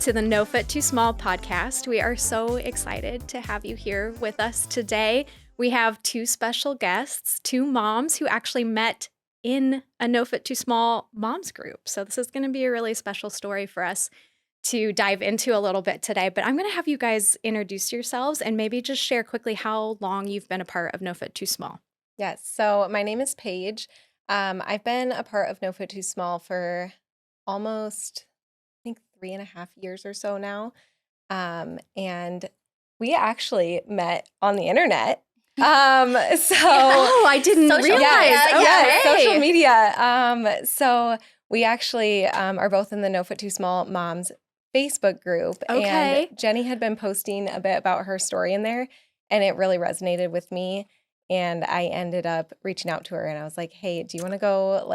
to the No Fit Too Small podcast. We are so excited to have you here with us today. We have two special guests, two moms who actually met in a No Fit Too Small moms group. So this is going to be a really special story for us to dive into a little bit today. But I'm going to have you guys introduce yourselves and maybe just share quickly how long you've been a part of No Fit Too Small. Yes. So my name is Paige. I've been a part of No Fit Too Small for almost, I think, 3.5 years or so now. And we actually met on the internet. I didn't realize. Yes, social media. So we actually are both in the No Fit Too Small Moms Facebook group. Okay. And Jenny had been posting a bit about her story in there, and it really resonated with me. And I ended up reaching out to her, and I was like, hey, do you want to go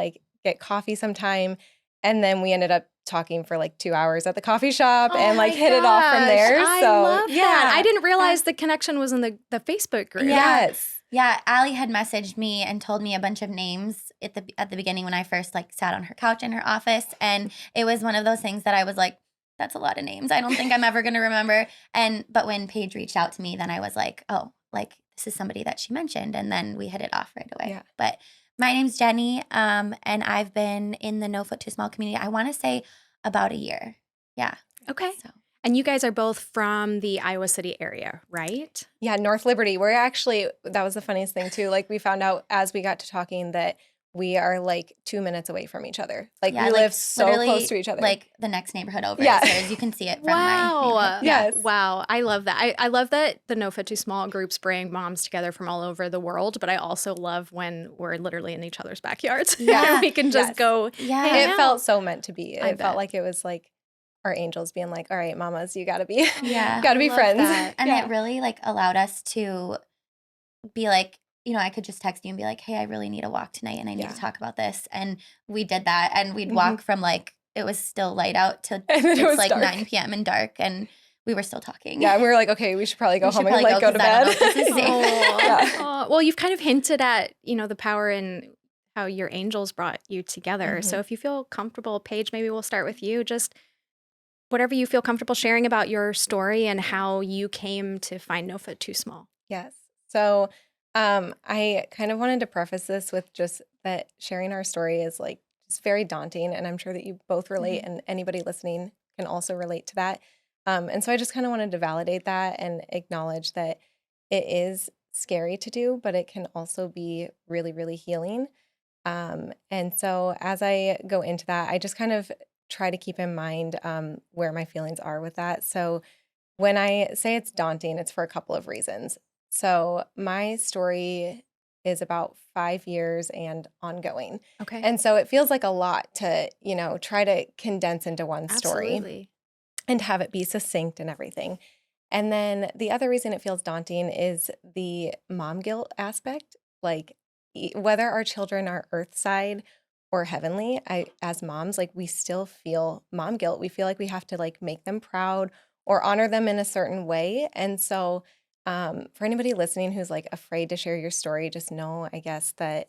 get coffee sometime? And then we ended up talking for 2 hours at the coffee shop and hit it off from there. I So love that. I didn't realize the connection was in the Facebook group. Yes. Yeah, Allie had messaged me and told me a bunch of names at the beginning when I first sat on her couch in her office, and it was one of those things that I was like, that's a lot of names. I don't think I'm ever going to remember. But when Paige reached out to me, then I was like, oh, this is somebody that she mentioned, and then we hit it off right away. Yeah. But my name's Jenny, and I've been in the No Fit Too Small community, I want to say about a year. Yeah. Okay. So. And you guys are both from the Iowa City area, right? Yeah, North Liberty. We're actually, that was the funniest thing too. We found out as we got to talking that we are 2 minutes away from each other. We live so close to each other. The next neighborhood over. Yeah. As you can see it from my neighborhood. Yes. Wow. I love that. I love that the No Fit Too Small groups bring moms together from all over the world, but I also love when we're literally in each other's backyards. Yeah. We can just go. Yeah. It felt so meant to be. It felt bet. like it was our angels being all right, mamas, you gotta be, Yeah. gotta be love friends. that. And Yeah. it really allowed us to be I could just text you and be like, hey, I really need a walk tonight and I need Yeah. to talk about this. And we did that. And we'd walk from it was still light out to And then it was it's dark. 9 p.m. and dark. And we were still talking. Yeah, and we were like, okay, we should probably go We should home and probably go to 'cause I bed. don't know if this is safe. Yeah. Aw. Well, you've kind of hinted at, the power in how your angels brought you together. So if you feel comfortable, Paige, maybe we'll start with you. Just whatever you feel comfortable sharing about your story and how you came to find No Fit Too Small. Yes. So I kind of wanted to preface this with just that sharing our story is just very daunting. And I'm sure that you both relate and anybody listening can also relate to that. And so I just kind of wanted to validate that and acknowledge that it is scary to do, but it can also be really, really healing. And so as I go into that, I just kind of try to keep in mind where my feelings are with that. So when I say it's daunting, it's for a couple of reasons. So my story is about 5 years and ongoing. Okay. And so it feels like a lot to, try to condense into one story Absolutely. and have it be succinct and everything. And then the other reason it feels daunting is the mom guilt aspect. Whether our children are earth side or heavenly, as moms, we still feel mom guilt. We feel like we have to make them proud or honor them in a certain way. And so for anybody listening who's afraid to share your story, just know, I guess, that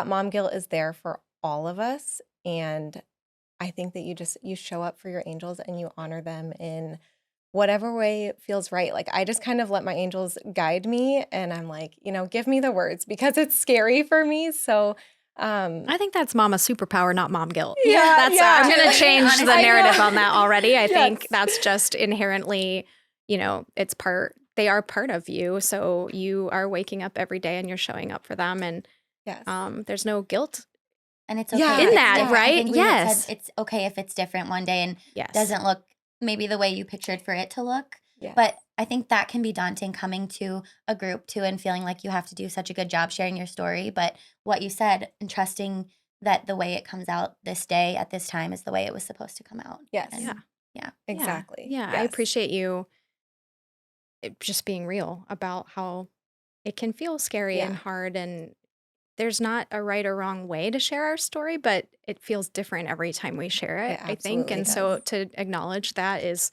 mom guilt is there for all of us. And I think that you show up for your angels and you honor them in whatever way feels right. I just kind of let my angels guide me, and I'm give me the words because it's scary for me. So I think that's mama superpower, not mom guilt. Yeah, yeah. I'm going to change Honestly, the I narrative know. on that already. I Yes. think that's just inherently, they are part of you. So you are waking up every day and you're showing up for them. And yes. there's no guilt. And it's okay. Yeah. if In it's that, different. I right? think we had Yes. said it's okay if it's different one day and Yes. doesn't look maybe the way you pictured for it to look. Yes. But I think that can be daunting coming to a group too and feeling like you have to do such a good job sharing your story. But what you said and trusting that the way it comes out this day at this time is the way it was supposed to come out. Yes. And Yeah. Exactly. Yeah. I Yes. appreciate you just being real about how it can feel scary and Yeah. hard, and there's not a right or wrong way to share our story, but it feels different every time we share it, It I think. absolutely And so does. to acknowledge that is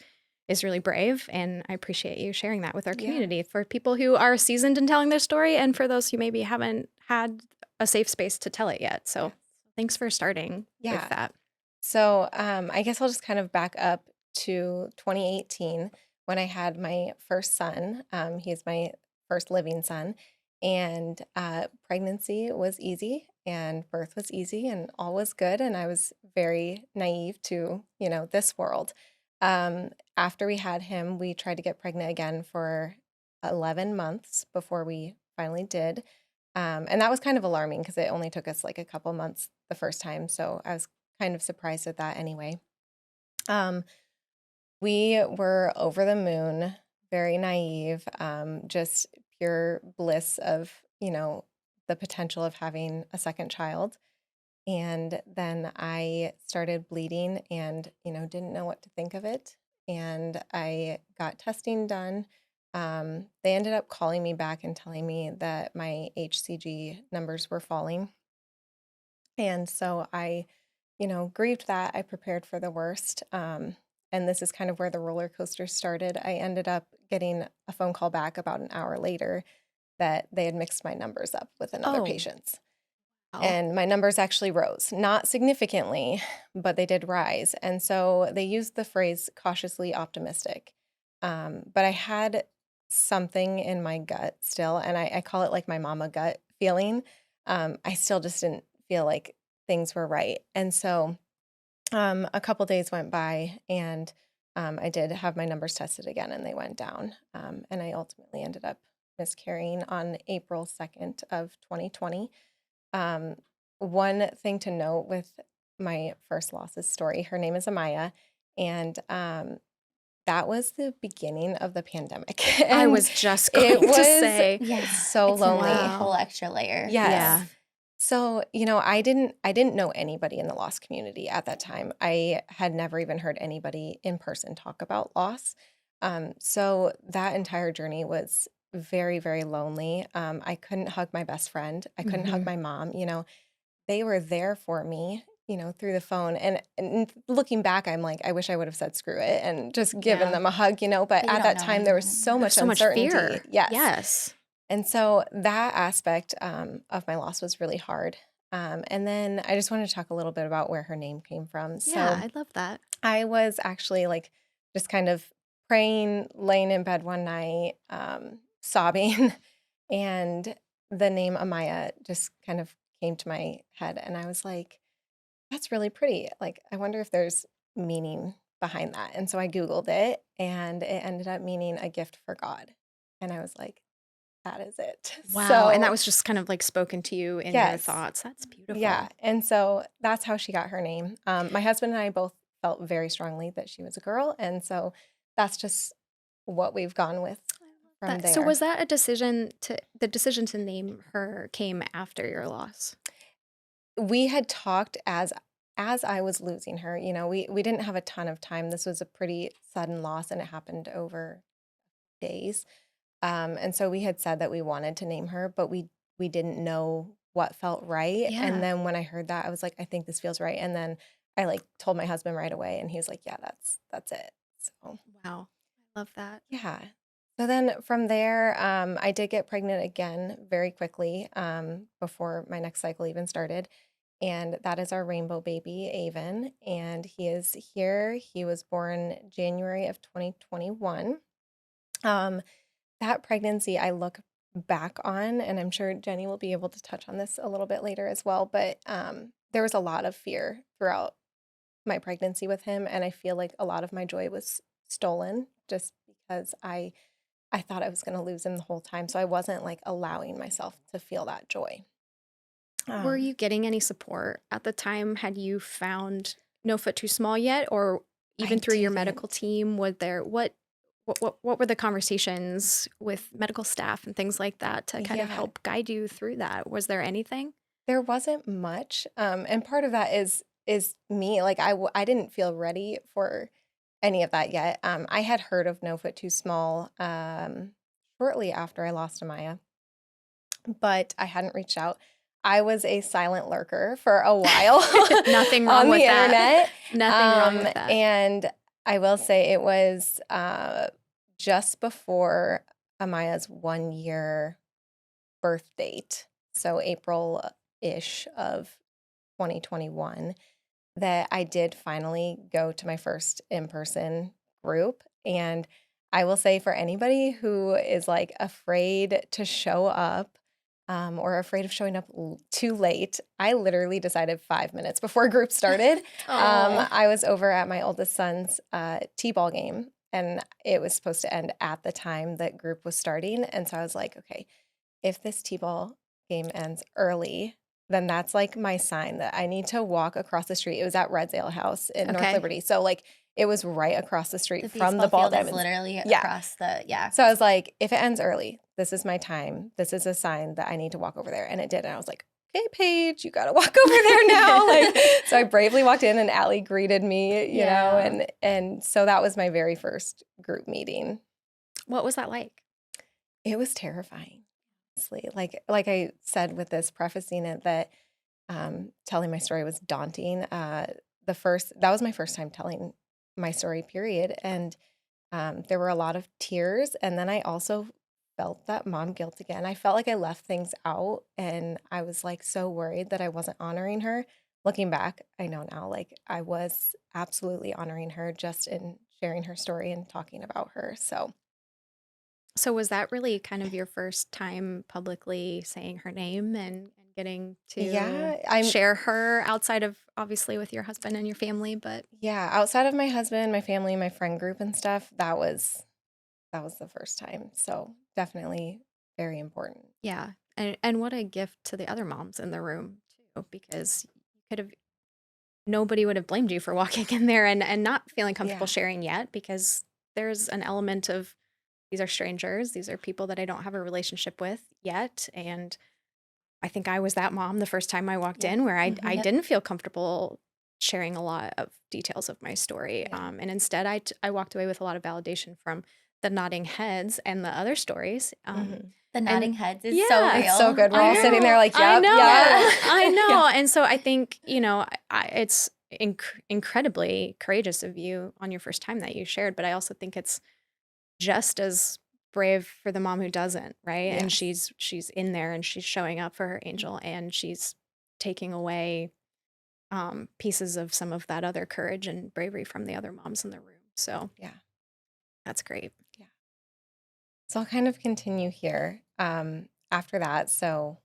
really brave, and I appreciate you sharing that with our Yeah. community, for people who are seasoned in telling their story and for those who maybe haven't had a safe space to tell it yet. So thanks for starting Yeah. with that. So I guess I'll just kind of back up to 2018 when I had my first son. He's my first living son. And pregnancy was easy and birth was easy and all was good. And I was very naive to, this world. After we had him, we tried to get pregnant again for 11 months before we finally did. And that was kind of alarming because it only took us like a couple months the first time. So I was kind of surprised at that anyway. We were over the moon, very naive, just pure bliss of, the potential of having a second child. And then I started bleeding and, didn't know what to think of it. And I got testing done. They ended up calling me back and telling me that my HCG numbers were falling. And so I, grieved that. I prepared for the worst. And this is kind of where the roller coaster started. I ended up getting a phone call back about an hour later that they had mixed my numbers up with another Oh, patient's. wow. And my numbers actually rose, not significantly, but they did rise. And so they used the phrase cautiously optimistic. But I had something in my gut still, and I call it like my mama gut feeling. I still just didn't feel like things were right. And so a couple days went by, and I did have my numbers tested again, and they went down. And I ultimately ended up miscarrying on April 2nd of 2020. One thing to note with my first loss's story, her name is 𝘰𝘰𝘰𝘵, and that was the beginning of the pandemic. I And was just it going to was say, Yeah. so It's lonely. another Wow. whole extra layer. Yes. yeah. So, I didn't know anybody in the loss community at that time. I had never even heard anybody in person talk about loss. So that entire journey was very, very lonely. I couldn't hug my best friend. I couldn't hug Mhm. my mom. They were there for me, through the phone. And looking back, I'm like, I wish I would have said screw it and just given Yeah. them a hug, But But you at don't that know time, there was anyone. so much So much uncertainty. fear. Yes. Yes. And so that aspect of my loss was really hard. And then I just wanted to talk a little bit about where her name came from. Yeah, So I love that. I was actually like just kind of praying, laying in bed one night, sobbing, and the name 𝘰𝘰𝘰 just kind of came to my head. And I was like, that's really pretty. Like, I wonder if there's meaning behind that. And so I Googled it, and it ended up meaning a gift for God. And I was like, that is it. Wow. And that So, was just kind of like spoken to you in your yes. thoughts. That's beautiful. Yeah. And so that's how she got her name. My husband and I both felt very strongly that she was a girl. And so that's just what we've gone with from So there. was that the decision to name her came after your loss? We had talked as I was losing her. We didn't have a ton of time. This was a pretty sudden loss, and it happened over days. And so we had said that we wanted to name her, but we didn't know what felt right. Yeah. And then when I heard that, I was like, I think this feels right. And then I like told my husband right away, and he was like, yeah, that's it. So Wow. I love that. yeah. So then from there, I did get pregnant again very quickly before my next cycle even started. And that is our rainbow baby, Avon. And he is here. He was born January of 2021. That pregnancy I look back on, and I'm sure Jenny will be able to touch on this a little bit later as well, but there was a lot of fear throughout my pregnancy with him, and I feel like a lot of my joy was stolen just because I thought I was going to lose him the whole time, so I wasn't like allowing myself to feel that joy. Were Um, you getting any support at the time? Had you found No Foot Too Small yet, or even I through your didn't. medical team? Was there what were the conversations with medical staff and things like that to kind of Yeah, help guide you through that? Was there anything? there wasn't much, and part of that is me. Like I didn't feel ready for any of that yet. I had heard of No Foot Too Small shortly after I lost 𝘰𝘰𝘰𝘰, but I hadn't reached out. I was a silent lurker for a while Nothing wrong on with the that. internet. Nothing wrong with that. And I will say it was just before 𝘰𝘰𝘰𝘰's 1 year birth date, so April-ish of 2021. that I did finally go to my first in-person group. And I will say, for anybody who is like afraid to show up, or afraid of showing up too late, I literally decided 5 minutes before group started. Oh, I was over at my oldest son's t-ball game, and it was supposed to end at the time that group was starting. And so I was like, okay, if this t-ball game ends early, then that's like my sign that I need to walk across the street. It was at Red's Ale House in North okay. Liberty. So like it was right across the The street from the baseball ball field is diamonds. literally Yeah. across the, yeah. So I was like, if it ends early, this is my time. This is a sign that I need to walk over there. And it did. And I was like, okay, Paige, you got to walk over there now. Like, so I bravely walked in, and Allie greeted me, you know, Yeah. and so that was my very first group meeting. What was that like? It was terrifying, honestly. Like I said with this, prefacing it, that telling my story was daunting. That was my first time telling my story, period. And there were a lot of tears. And then I also felt that mom guilt again. I felt like I left things out, and I was like so worried that I wasn't honoring her. Looking back, I know now, like I was absolutely honoring her just in sharing her story and talking about her. So So was that really kind of your first time publicly saying her name and getting to yeah, share her outside of obviously with your husband and your family? But yeah, outside of my husband, my family, my friend group and stuff, that was the first time. So definitely very important. yeah, and what a gift to the other moms in the room too, because you could have nobody would have blamed you for walking in there and not feeling comfortable Yeah. sharing yet, because there's an element of these are strangers, these are people that I don't have a relationship with yet, and I think I was that mom the first time I walked Yeah. in where I Mhm. Yep. didn't feel comfortable sharing a lot of details of my story. Yeah. And instead, I walked away with a lot of validation from the nodding heads and the other stories. Mhm. The And nodding heads is so yeah, real. It's so good. We're I all sitting there know, like, I yep, know, yep. I know. Yeah. And so I think, it's incredibly courageous of you on your first time that you shared, but I also think it's just as brave for the mom who doesn't, right? And Yes. she's in there and she's showing up for her angel and she's taking away pieces of some of that other courage and bravery from the other moms in the room. So Yeah. that's great. Yeah. So I'll kind of continue here. After that, so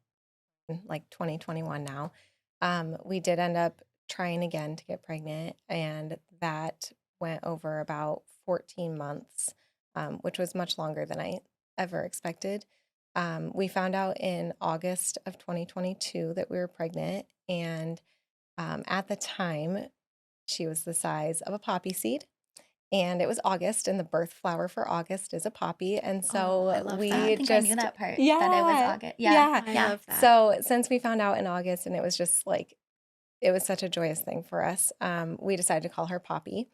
like 2021 now, we did end up trying again to get pregnant, and that went over about 14 months, which was much longer than I ever expected. We found out in August of 2022 that we were pregnant, and at the time, she was the size of a poppy seed. And it was August, and the birth flower for August is a poppy. And Oh, I so love I don't that. we think I knew just, that part, that it was yeah, August. Yeah. yeah. I Yeah. love that. So since we found out in August, and it was just like, it was such a joyous thing for us, we decided to call her Poppy.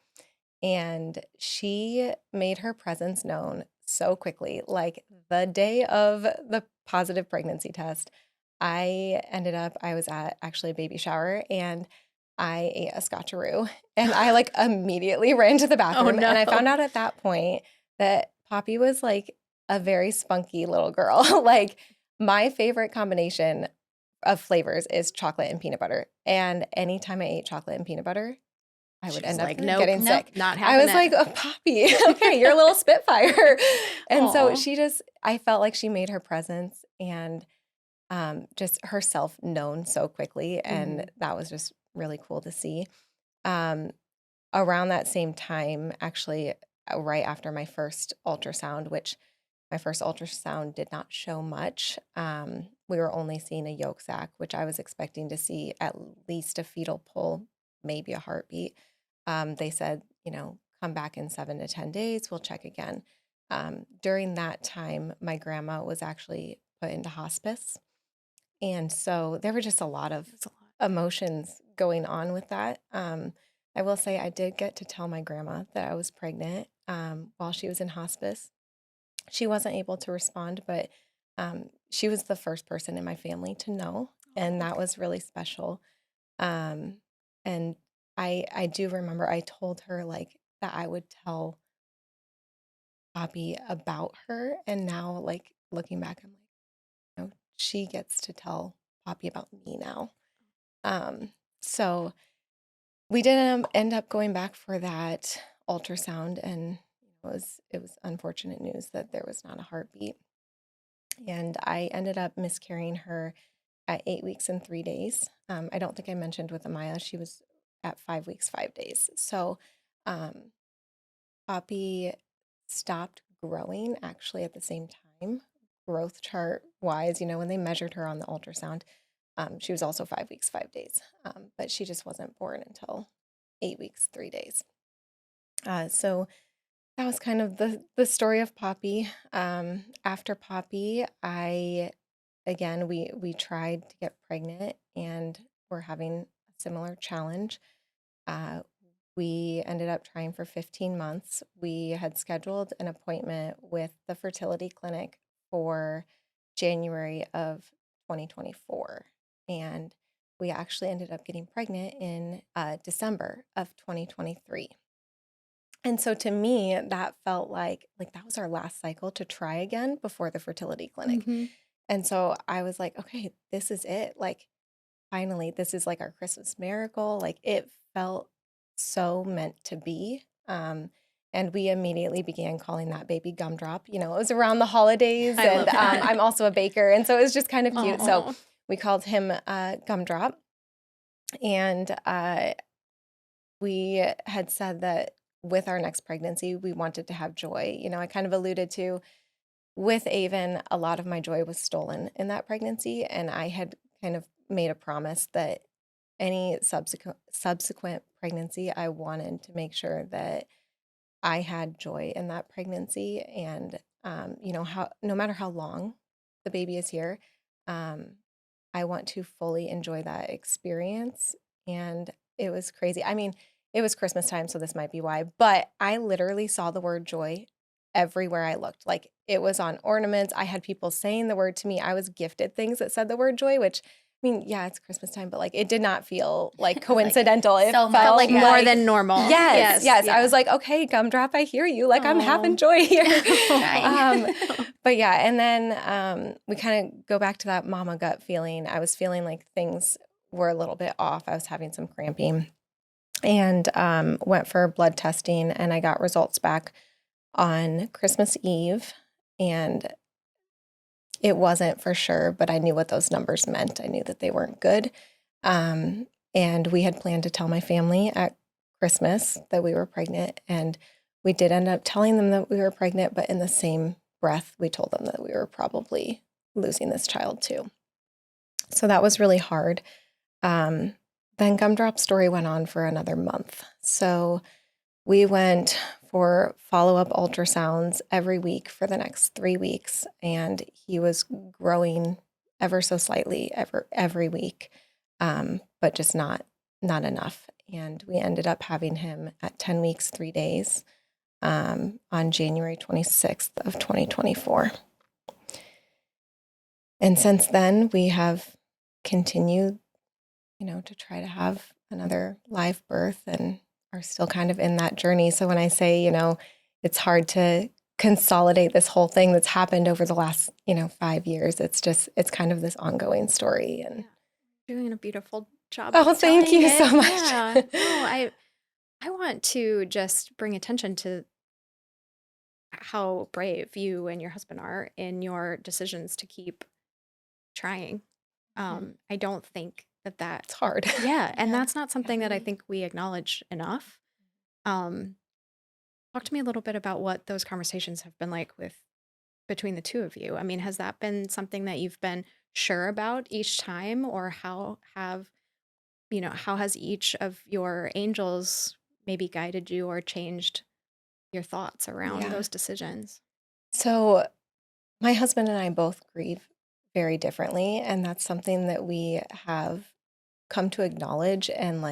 And she made her presence known so quickly. Like the day of the positive pregnancy test, I was at actually a baby shower, and I ate a scotcheroo, and I like immediately ran to the Oh bathroom, and I no. found out at that point that Poppy was like a very spunky little girl. Like my favorite combination of flavors is chocolate and peanut butter. And anytime I ate chocolate and peanut butter, I She would was end up like, nope, getting Nope. sick. not I having was like, it. "Oh, Poppy, okay, you're a little Spitfire." And so Aw. I felt like she made her presence and just herself known so quickly. And Mhm. that was just really cool to see. Um, Around that same time, actually, right after my first ultrasound, which my first ultrasound did not show much. We were only seeing a yolk sac, which I was expecting to see at least a fetal pull, maybe a heartbeat. They said, come back in 7 to 10 days, we'll check again. During that time, my grandma was actually put into hospice. And so there were just a lot of That's a lot. emotions going on with that. I will say I did get to tell my grandma that I was pregnant while she was in hospice. She wasn't able to respond, but she was the first person in my family to know, and that was really special. Um, and I do remember I told her like that I would tell Poppy about her, and now like looking back, I'm like, she gets to tell Poppy about me now. Um, so we did end up going back for that ultrasound, and it was unfortunate news that there was not a heartbeat. And I ended up miscarrying her at 8 weeks and 3 days. I don't think I mentioned with Amaya, she was at 5 weeks, 5 days. So um, Poppy stopped growing actually at the same time, growth chart wise, when they measured her on the ultrasound. She was also 5 weeks, 5 days, but she just wasn't born until 8 weeks, 3 days. So that was kind of the story of Poppy. After Poppy, we tried to get pregnant, and we're having a similar challenge. We ended up trying for 15 months. We had scheduled an appointment with the fertility clinic for January of 2024, and we actually ended up getting pregnant in December of 2023. And so to me, that felt like that was our last cycle to try again before the fertility clinic. Mhm. And so I was like, okay, this is it. Like, finally, this is like our Christmas miracle. Like, it felt so meant to be. And we immediately began calling that baby Gumdrop. It was around the holidays, I love and that. I'm also a baker. And so it was just kind of cute. So Aw. we called him Gumdrop. And we had said that with our next pregnancy, we wanted to have joy. I kind of alluded to with Avon, a lot of my joy was stolen in that pregnancy. And I had kind of made a promise that any subsequent pregnancy, I wanted to make sure that I had joy in that pregnancy. And, no matter how long the baby is here, I want to fully enjoy that experience. And it was crazy. I mean, it was Christmas time, so this might be why, but I literally saw the word joy everywhere I looked. Like, it was on ornaments. I had people saying the word to me. I was gifted things that said the word joy, which, I mean, yeah, it's Christmas time, but it did not feel like coincidental. It so felt much, More than normal. Yes. Yeah. I was like, okay, Gumdrop, I hear you. Like, I'm having Aw. joy here. Trying. But yeah, and then we kind of go back to that mama gut feeling. I was feeling like things were a little bit off. I was having some cramping, and went for blood testing, and I got results back on Christmas Eve, and it wasn't for sure, but I knew what those numbers meant. I knew that they weren't good. And we had planned to tell my family at Christmas that we were pregnant, and we did end up telling them that we were pregnant, but in the same breath, we told them that we were probably losing this child too. So that was really hard. Then Gumdrop's story went on for another month. So we went for follow-up ultrasounds every week for the next 3 weeks, and he was growing ever so slightly every week, but just not enough. And we ended up having him at 10 weeks, 3 days, on January 26th of 2024. And since then, we have continued, to try to have another live birth, and are still kind of in that journey. So when I say, it's hard to consolidate this whole thing that's happened over the last, 5 years, it's kind of this ongoing story. And Doing a beautiful job. oh, thank telling you it. so much. Yeah. No, I want to just bring attention to how brave you and your husband are in your decisions to keep trying. I don't think that It's hard. yeah, and Yeah, that's not something that I definitely. think we acknowledge enough. Um, Talk to me a little bit about what those conversations have been like between the two of you. I mean, has that been something that you've been sure about each time, or how has each of your angels maybe guided you or changed your thoughts around Yeah. those decisions? So my husband and I both grieve very differently, and that's something that we have come to acknowledge, and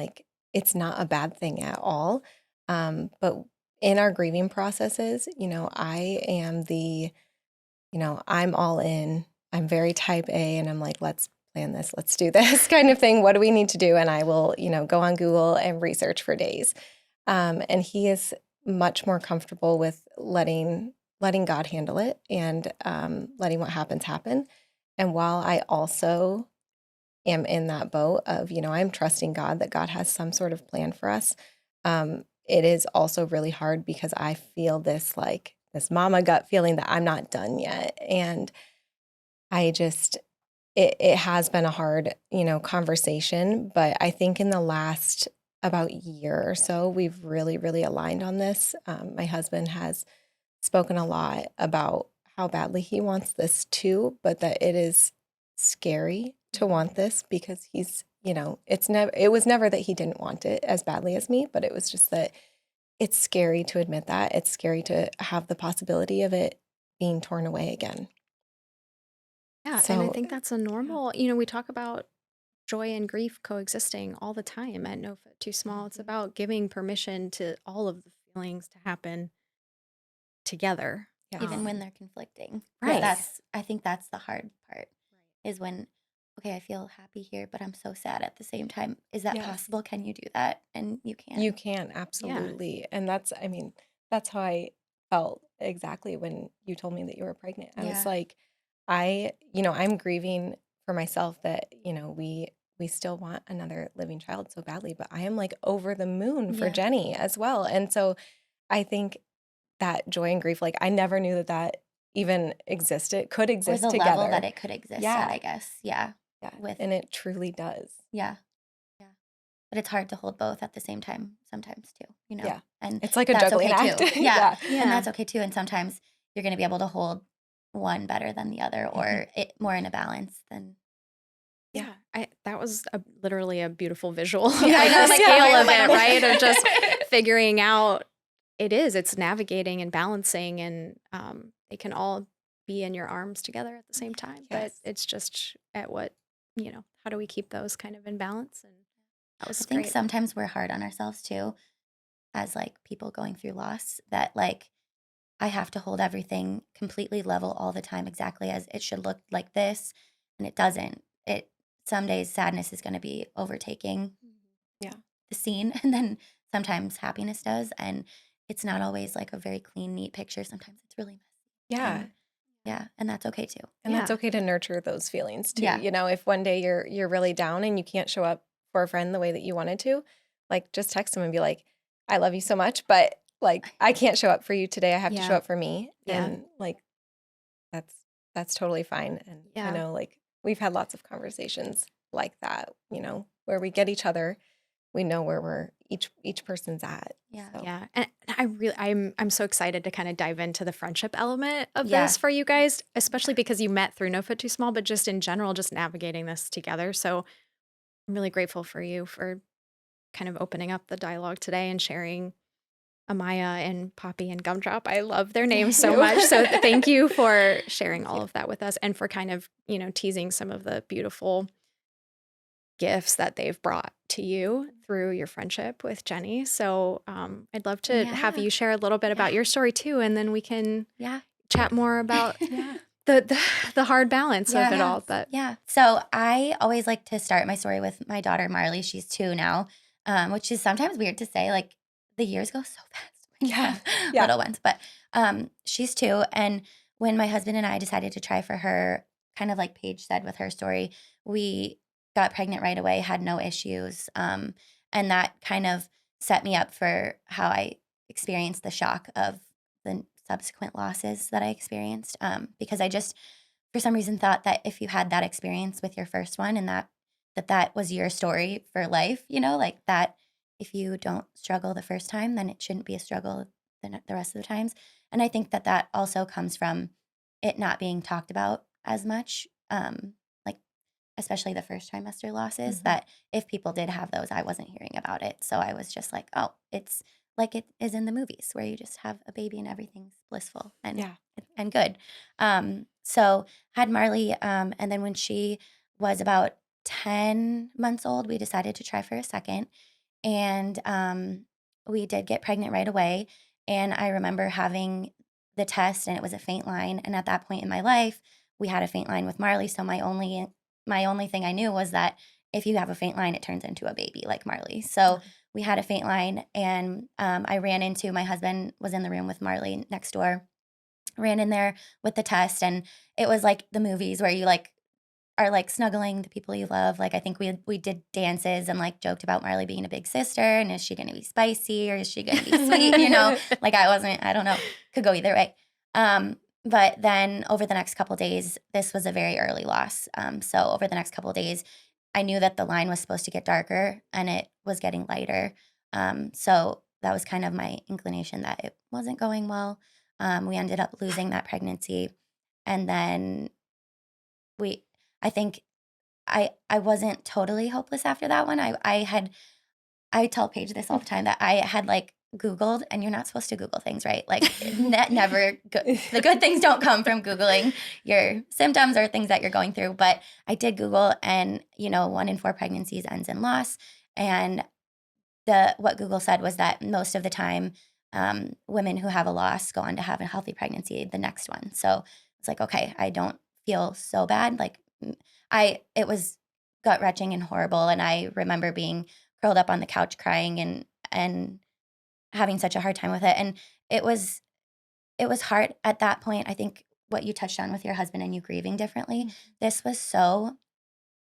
it's not a bad thing at all. But in our grieving processes, I am I'm all in. I'm very type A, and I'm like, let's plan this, let's do this kind of thing. What do we need to do? And I will, go on Google and research for days. And he is much more comfortable with letting God handle it, and letting what happens happen. And while I also am in that boat of, I'm trusting God that God has some sort of plan for us. It is also really hard because I feel this mama gut feeling that I'm not done yet. And I just, it has been a hard, conversation, but I think in the last about year or so, we've really, really aligned on this. My husband has spoken a lot about how badly he wants this too, but that it is scary to want this because he's, it was never that he didn't want it as badly as me, but it was just that it's scary to admit that. It's scary to have the possibility of it being torn away again. Yeah, and I think that's a normal, we talk about joy and grief coexisting all the time at No Foot Too Small. It's about giving permission to all of the feelings to happen together. Even when they're conflicting. Right. I think that's the hard part is when, okay, I feel happy here, but I'm so sad at the same time. Is that possible? Can you do that? And you can. You can, absolutely. And that's how I felt exactly when you told me that you were pregnant. I was like, I'm grieving for myself that, we still want another living child so badly, but I am like over the moon for Jenny as well. And so I think that joy and grief, I never knew that even could exist or the together. level that it could exist at, I guess. Yeah. And it truly does. Yeah. But it's hard to hold both at the same time sometimes too, Yeah. And it's like a juggling act. Too. Yeah. And that's okay too. And sometimes you're going to be able to hold one better than the other or it more in a balance than. Yeah, that was literally a beautiful visual of I know, the scale of it, right? Of just figuring out it's navigating and balancing, and they can all be in your arms together at the same time. But it's just at what, how do we keep those kind of in balance? And that was I think sometimes we're hard on ourselves too, as people going through loss, that I have to hold everything completely level all the time, exactly as it should look like this, and it doesn't. Some days sadness is going to be overtaking the scene, and then sometimes happiness does, and it's not always a very clean, neat picture. Sometimes it's really messy. And that's okay too. And that's okay to nurture those feelings too. If one day you're really down and you can't show up for a friend the way that you wanted to, just text them and be like, I love you so much, but I can't show up for you today. I have to show up for me. And that's totally fine. And I know we've had lots of conversations like that, where we get each other, we know where each person's at. Yeah. And I'm so excited to kind of dive into the friendship element of this for you guys, especially because you met through No Foot Too Small, but just in general, just navigating this together. So I'm really grateful for you for kind of opening up the dialogue today and sharing Amaya and Poppy and Gumdrop. I love their names so much. So thank you for sharing all of that with us and for kind of, teasing some of the beautiful gifts that they've brought to you through your friendship with Jenny. So I'd love to have you share a little bit about your story too, and then we can chat more about the hard balance of it all. But so I always like to start my story with my daughter Marley. She's 2 now, which is sometimes weird to say. The years go so fast. Little ones, but she's 2, and when my husband and I decided to try for her, kind of like Paige said with her story, we got pregnant right away, had no issues. And that kind of set me up for how I experienced the shock of the subsequent losses that I experienced. Because I just, for some reason, thought that if you had that experience with your first one and that was your story for life, that if you don't struggle the first time, then it shouldn't be a struggle the rest of the times. And I think that also comes from it not being talked about as much, especially the first trimester losses, that if people did have those, I wasn't hearing about it. So I was just like, oh, it's like it is in the movies where you just have a baby and everything's blissful and good. So had Marley, and then when she was about 10 months old, we decided to try for a second. And we did get pregnant right away. And I remember having the test, and it was a faint line. And at that point in my life, we had a faint line with Marley. So my only thing I knew was that if you have a faint line, it turns into a baby like Marley. So we had a faint line, and I ran into, my husband was in the room with Marley next door, ran in there with the test, and it was like the movies where you are like snuggling the people you love. Like I think we did dances and like joked about Marley being a big sister and is she going to be spicy or is she going to be sweet? You know, like I don't know, could go either way. But then over the next couple days, this was a very early loss. So over the next couple days, I knew that the line was supposed to get darker and it was getting lighter. So that was kind of my inclination that it wasn't going well. We ended up losing that pregnancy. And then I think I wasn't totally hopeless after that one. I tell Paige this all the time that I had like Googled, and you're not supposed to Google things, right? Like the good things don't come from Googling your symptoms or things that you're going through. But I did Google, and 1 in 4 pregnancies ends in loss. And what Google said was that most of the time, women who have a loss go on to have a healthy pregnancy the next one. So it's like, okay, I don't feel so bad. Like it was gut-wrenching and horrible. And I remember being curled up on the couch crying and having such a hard time with it. And it was hard at that point. I think what you touched on with your husband and you grieving differently, this was so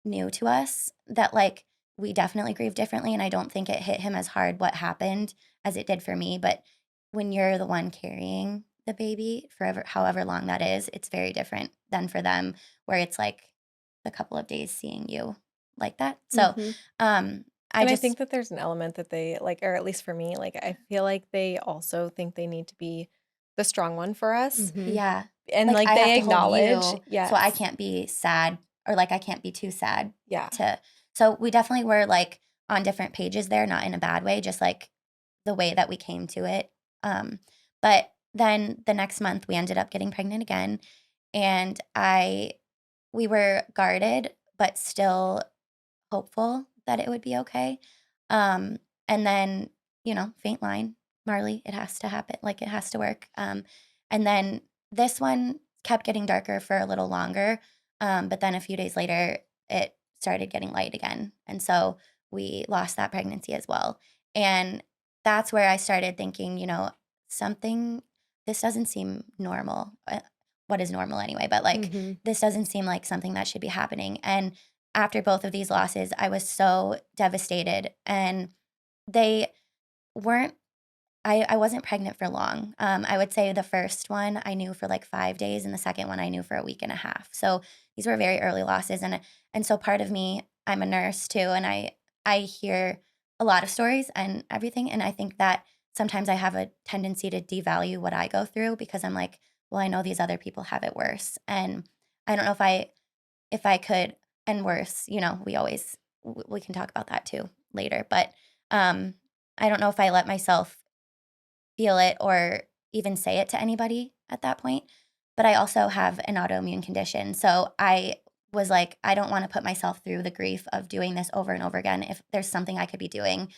new to us that like we definitely grieved differently. And I don't think it hit him as hard what happened as it did for me. But when you're the one carrying the baby forever, however long that is, it's very different than for them, where it's like a couple of days seeing you like that. So I think that there's an element that they like, or at least for me, like I feel like they also think they need to be the strong one for us. Yeah. And like they acknowledge, so I can't be sad, or like I can't be too sad. Yeah. So we definitely were like on different pages there, not in a bad way, just like the way that we came to it. But then the next month we ended up getting pregnant again, and we were guarded, but still hopeful that it would be okay. And then, faint line, Marley, it has to happen. Like it has to work. And then this one kept getting darker for a little longer. But then a few days later, it started getting light again. And so we lost that pregnancy as well. And that's where I started thinking, this doesn't seem normal. What is normal anyway? But like, this doesn't seem like something that should be happening. And after both of these losses, I was so devastated, and they weren't, I wasn't pregnant for long. I would say the first one I knew for like 5 days, and the second one I knew for a week and a half. So these were very early losses. And so part of me, I'm a nurse too, and I hear a lot of stories and everything. And I think that sometimes I have a tendency to devalue what I go through, because I'm like, well, I know these other people have it worse. And I don't know if I could, and worse, we can talk about that too later. But I don't know if I let myself feel it or even say it to anybody at that point. But I also have an autoimmune condition. So I was like, I don't want to put myself through the grief of doing this over and over again if there's something I could be doing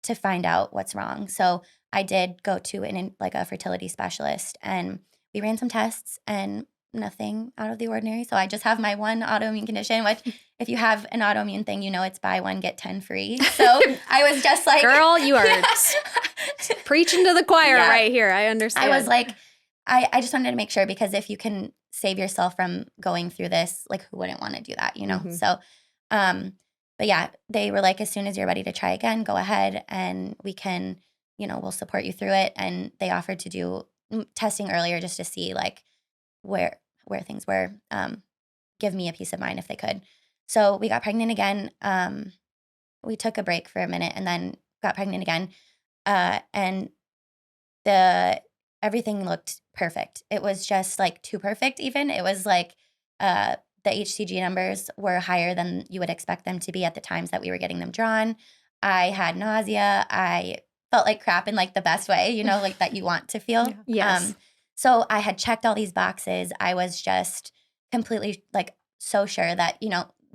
to find out what's wrong. So I did go to a fertility specialist, and we ran some tests and nothing out of the ordinary. So I just have my one autoimmune condition, which if you have an autoimmune thing, it's buy one, get 10 free. So I was just like, girl, you are preaching to the choir right here. I understand. I was like, I just wanted to make sure, because if you can save yourself from going through this, like who wouldn't want to do that, So, but yeah, they were like, as soon as you're ready to try again, go ahead and we can, we'll support you through it. And they offered to do testing earlier just to see like where things were, give me a peace of mind if they could. So we got pregnant again. We took a break for a minute and then got pregnant again. And everything looked perfect. It was just like too perfect even. It was like the HCG numbers were higher than you would expect them to be at the times that we were getting them drawn. I had nausea. I felt like crap in like the best way, like that you want to feel. Yes. So I had checked all these boxes. I was just completely like so sure that,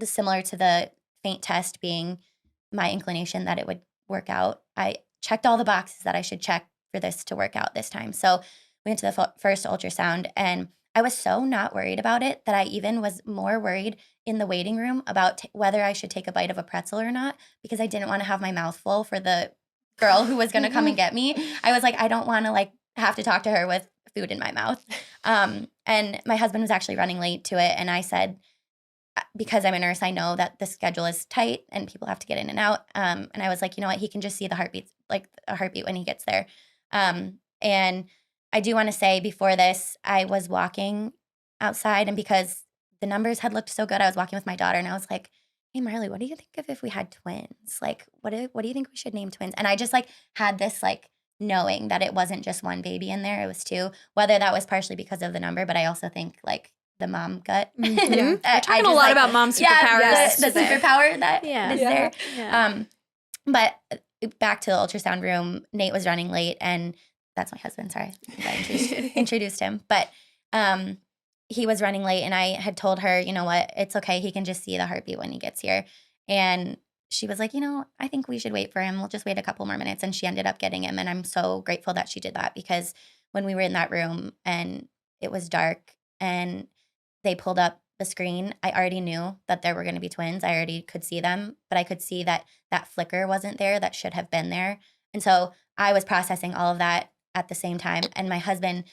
similar to the faint test being my inclination that it would work out. I checked all the boxes that I should check for this to work out this time. So we went to the first ultrasound, and I was so not worried about it that I even was more worried in the waiting room about whether I should take a bite of a pretzel or not, because I didn't want to have my mouth full for the girl who was going to come and get me. I was like, I don't want to like have to talk to her with food in my mouth. And my husband was actually running late to it. And I said, because I'm a nurse, I know that the schedule is tight and people have to get in and out. And I was like, you know what? He can just see the heartbeats, like a heartbeat when he gets there. And I do want to say before this, I was walking outside, and because the numbers had looked so good, I was walking with my daughter and I was like, hey, Marley, what do you think of if we had twins? Like, what do you think we should name twins? And I just like had this like knowing that it wasn't just one baby in there, it was two, whether that was partially because of the number, but I also think like the mom gut. We're talking a lot about mom superpowers. Yeah, the superpower that is there. Yeah. But back to the ultrasound room, Nate was running late, and that's my husband. Sorry, I introduced him. But he was running late, and I had told her, you know what, it's okay. He can just see the heartbeat when he gets here. And she was like, you know, I think we should wait for him. We'll just wait a couple more minutes. And she ended up getting him. And I'm so grateful that she did that, because when we were in that room and it was dark and they pulled up the screen, I already knew that there were going to be twins. I already could see them, but I could see that that flicker wasn't there that should have been there. And so I was processing all of that at the same time. And my husband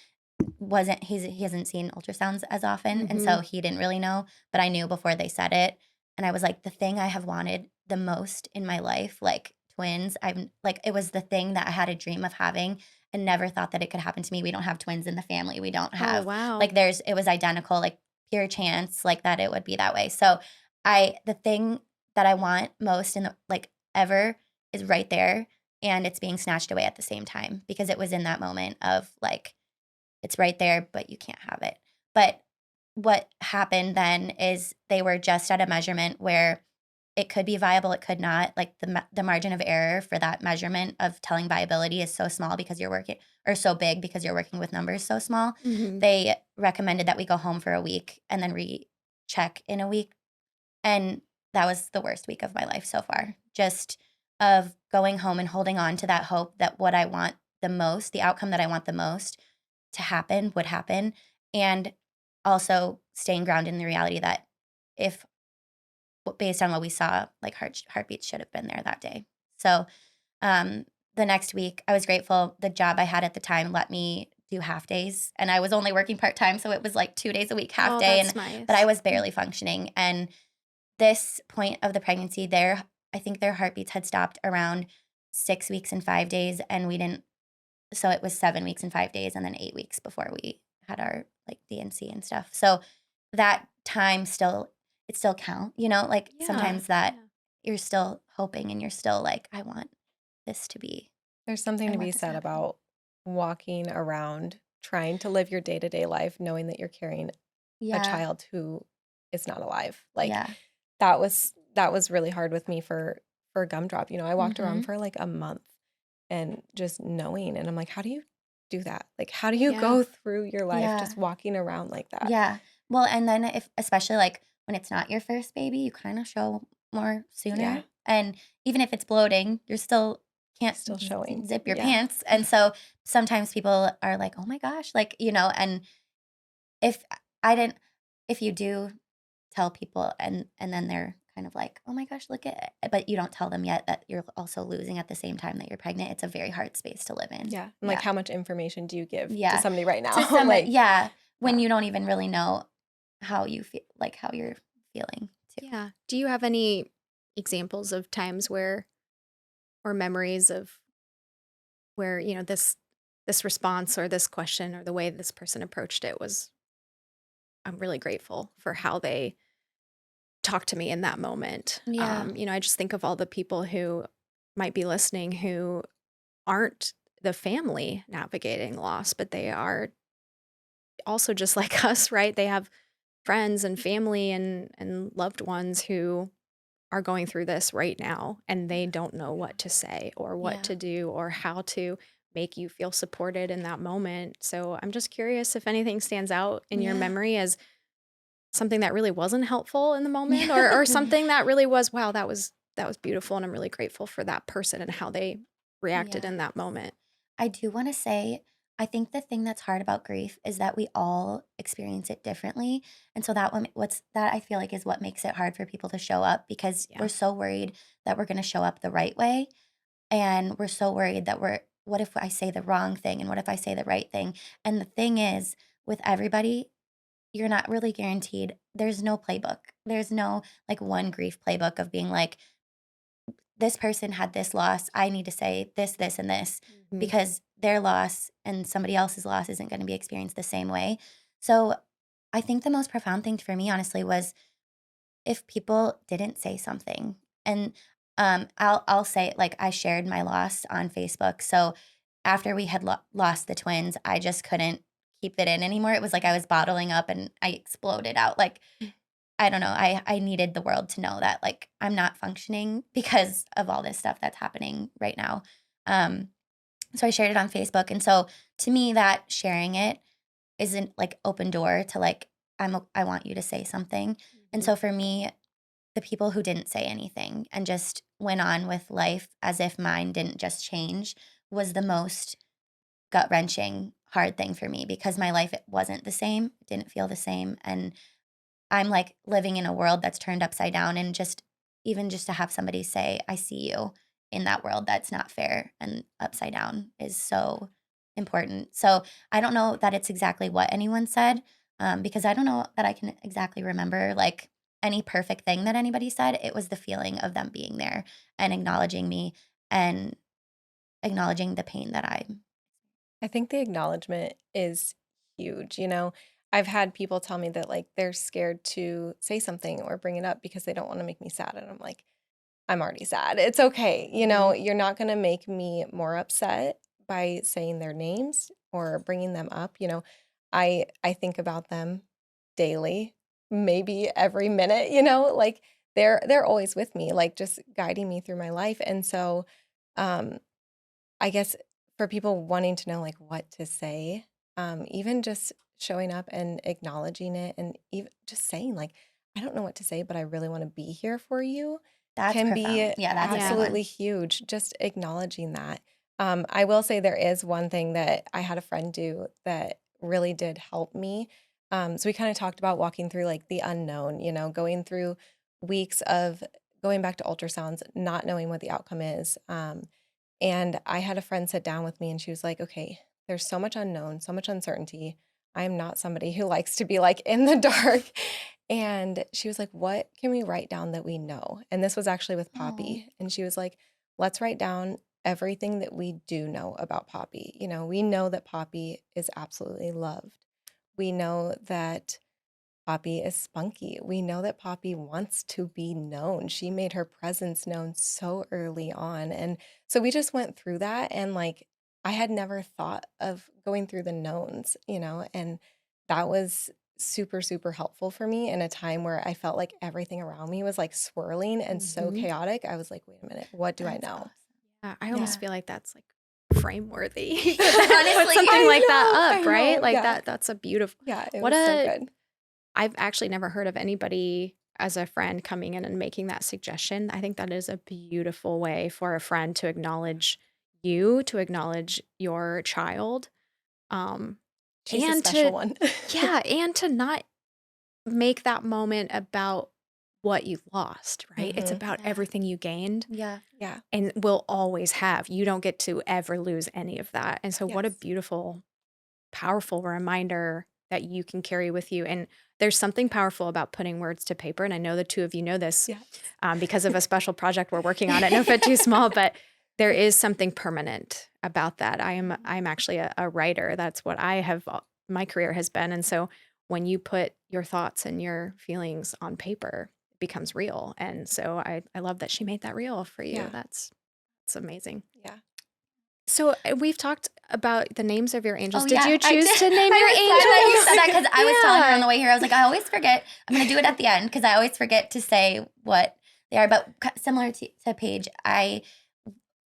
he hasn't seen ultrasounds as often. And so he didn't really know, but I knew before they said it. And I was like, the thing I have wanted the most in my life, like twins, I'm like, it was the thing that I had a dream of having and never thought that it could happen to me. We don't have twins in the family. We don't have, like it was identical, like pure chance, like that it would be that way. So the thing that I want most in the, like ever is right there, and it's being snatched away at the same time, because it was in that moment of like, it's right there, but you can't have it. But what happened then is they were just at a measurement where it could be viable, it could not. Like the margin of error for that measurement of telling viability is so small because you're working, or so big because you're working with numbers so small. They recommended that we go home for a week and then recheck in a week. And that was the worst week of my life so far. Just of going home and holding on to that hope that what I want the most, the outcome that I want the most to happen would happen. And also staying grounded in the reality that if, based on what we saw, like heartbeats should have been there that day. So the next week, I was grateful. The job I had at the time let me do half days, and I was only working part-time. So it was like 2 days a week, half day. That's nice. But I was barely functioning. And this point of the pregnancy, I think their heartbeats had stopped around 6 weeks and 5 days. And we didn't, so it was 7 weeks and 5 days, and then 8 weeks before we had our like DNC and stuff. So that time it still count, you know, like sometimes that you're still hoping and you're still like, I want this to be. There's something to be said about walking around, trying to live your day-to-day life, knowing that you're carrying a child who is not alive. Like that was really hard with me for gumdrop. You know, I walked around for like a month and just knowing, and I'm like, how do you do that? Like, how do you go through your life just walking around like that? Yeah. Well, and then especially like when it's not your first baby, you kind of show more sooner. Yeah. And even if it's bloating, you're still can't showing. Zip your pants. And so sometimes people are like, oh my gosh, like, you know, and if you do tell people and then they're kind of like, oh my gosh, look at it, but you don't tell them yet that you're also losing at the same time that you're pregnant, it's a very hard space to live in. Yeah. And like, how much information do you give to somebody right now? When you don't even really know how you feel, like how you're feeling too. Yeah. Do you have any examples of times where, or memories of where, you know, this response or this question or the way this person approached it was, I'm really grateful for how they talked to me in that moment. Yeah. You know, I just think of all the people who might be listening who aren't the family navigating loss, but they are also just like us, right? They have friends and family and loved ones who are going through this right now, and they don't know what to say or what to do or how to make you feel supported in that moment. So I'm just curious if anything stands out in your memory as something that really wasn't helpful in the moment, or something that really was, wow, that was beautiful, and I'm really grateful for that person and how they reacted in that moment. I do want to say, I think the thing that's hard about grief is that we all experience it differently. And so that I feel like is what makes it hard for people to show up, because we're so worried that we're going to show up the right way. And we're so worried that what if I say the wrong thing? And what if I say the right thing? And the thing is, with everybody, you're not really guaranteed. There's no playbook. There's no like one grief playbook of being like, this person had this loss. I need to say this, this, and this because their loss and somebody else's loss isn't going to be experienced the same way. So I think the most profound thing for me, honestly, was if people didn't say something. And I'll say, like, I shared my loss on Facebook. So after we had lost the twins, I just couldn't keep it in anymore. It was like I was bottling up and I exploded out. Like, I don't know. I needed the world to know that, like, I'm not functioning because of all this stuff that's happening right now. So I shared it on Facebook. And so to me, that sharing it isn't like open door to like, I want you to say something. And so for me, the people who didn't say anything and just went on with life as if mine didn't just change was the most gut-wrenching, hard thing for me because my life wasn't the same, didn't feel the same. And I'm like living in a world that's turned upside down, and just even just to have somebody say, I see you in that world that's not fair and upside down is so important. So I don't know that it's exactly what anyone said, because I don't know that I can exactly remember like any perfect thing that anybody said. It was the feeling of them being there and acknowledging me and acknowledging the pain that I think the acknowledgement is huge. I've had people tell me that like they're scared to say something or bring it up because they don't want to make me sad. And I'm like, I'm already sad. It's okay. You're not going to make me more upset by saying their names or bringing them up. I think about them daily, maybe every minute, like they're always with me, like just guiding me through my life. And so I guess for people wanting to know like what to say, even just showing up and acknowledging it and even just saying like, I don't know what to say, but I really want to be here for you that's can profound. be Yeah, that's a good one. absolutely huge. Just acknowledging that. I will say there is one thing that I had a friend do that really did help me. So we kind of talked about walking through like the unknown, going through weeks of going back to ultrasounds, not knowing what the outcome is. And I had a friend sit down with me and she was like, okay, there's so much unknown, so much uncertainty. I'm not somebody who likes to be like in the dark. And she was like, what can we write down that we know? And this was actually with Poppy. And she was like, let's write down everything that we do know about Poppy. We know that Poppy is absolutely loved. We know that Poppy is spunky. We know that Poppy wants to be known. She made her presence known so early on. And so we just went through that. And like, I had never thought of going through the knowns, and that was super, super helpful for me in a time where I felt like everything around me was like swirling and so chaotic. I was like, wait a minute, what do I know? Awesome. Yeah, I almost feel like that's like frame-worthy. Honestly, Put something like that up, I right? know, Like yeah. that's a beautiful. Yeah, it What was so a good. I've actually never heard of anybody as a friend coming in and making that suggestion. I think that is a beautiful way for a friend to acknowledge you, to acknowledge your child, She's a and special to one. yeah, and to not make that moment about what you've lost, right? It's about Yeah. everything you gained Yeah. Yeah. and will always have. You don't get to ever lose any of that. And so what a Yes. beautiful, powerful reminder that you can carry with you. And there's something powerful about putting words to paper. And I know the two of you know this Yeah. because of a special project we're working on at No Fit Too Small, but there is something permanent about that. I'm actually a writer. That's what I have, my career has been. And so when you put your thoughts and your feelings on paper, it becomes real. And so I love that she made that real for you. Yeah. That's amazing. Yeah. So we've talked about the names of your angels. Oh, Did yeah, you I choose did. to name I your was angels? glad that you said that because I was telling her Yeah. on the way here. I was like, I always forget. I'm going to do it at the end because I always forget to say what they are. But similar to Paige,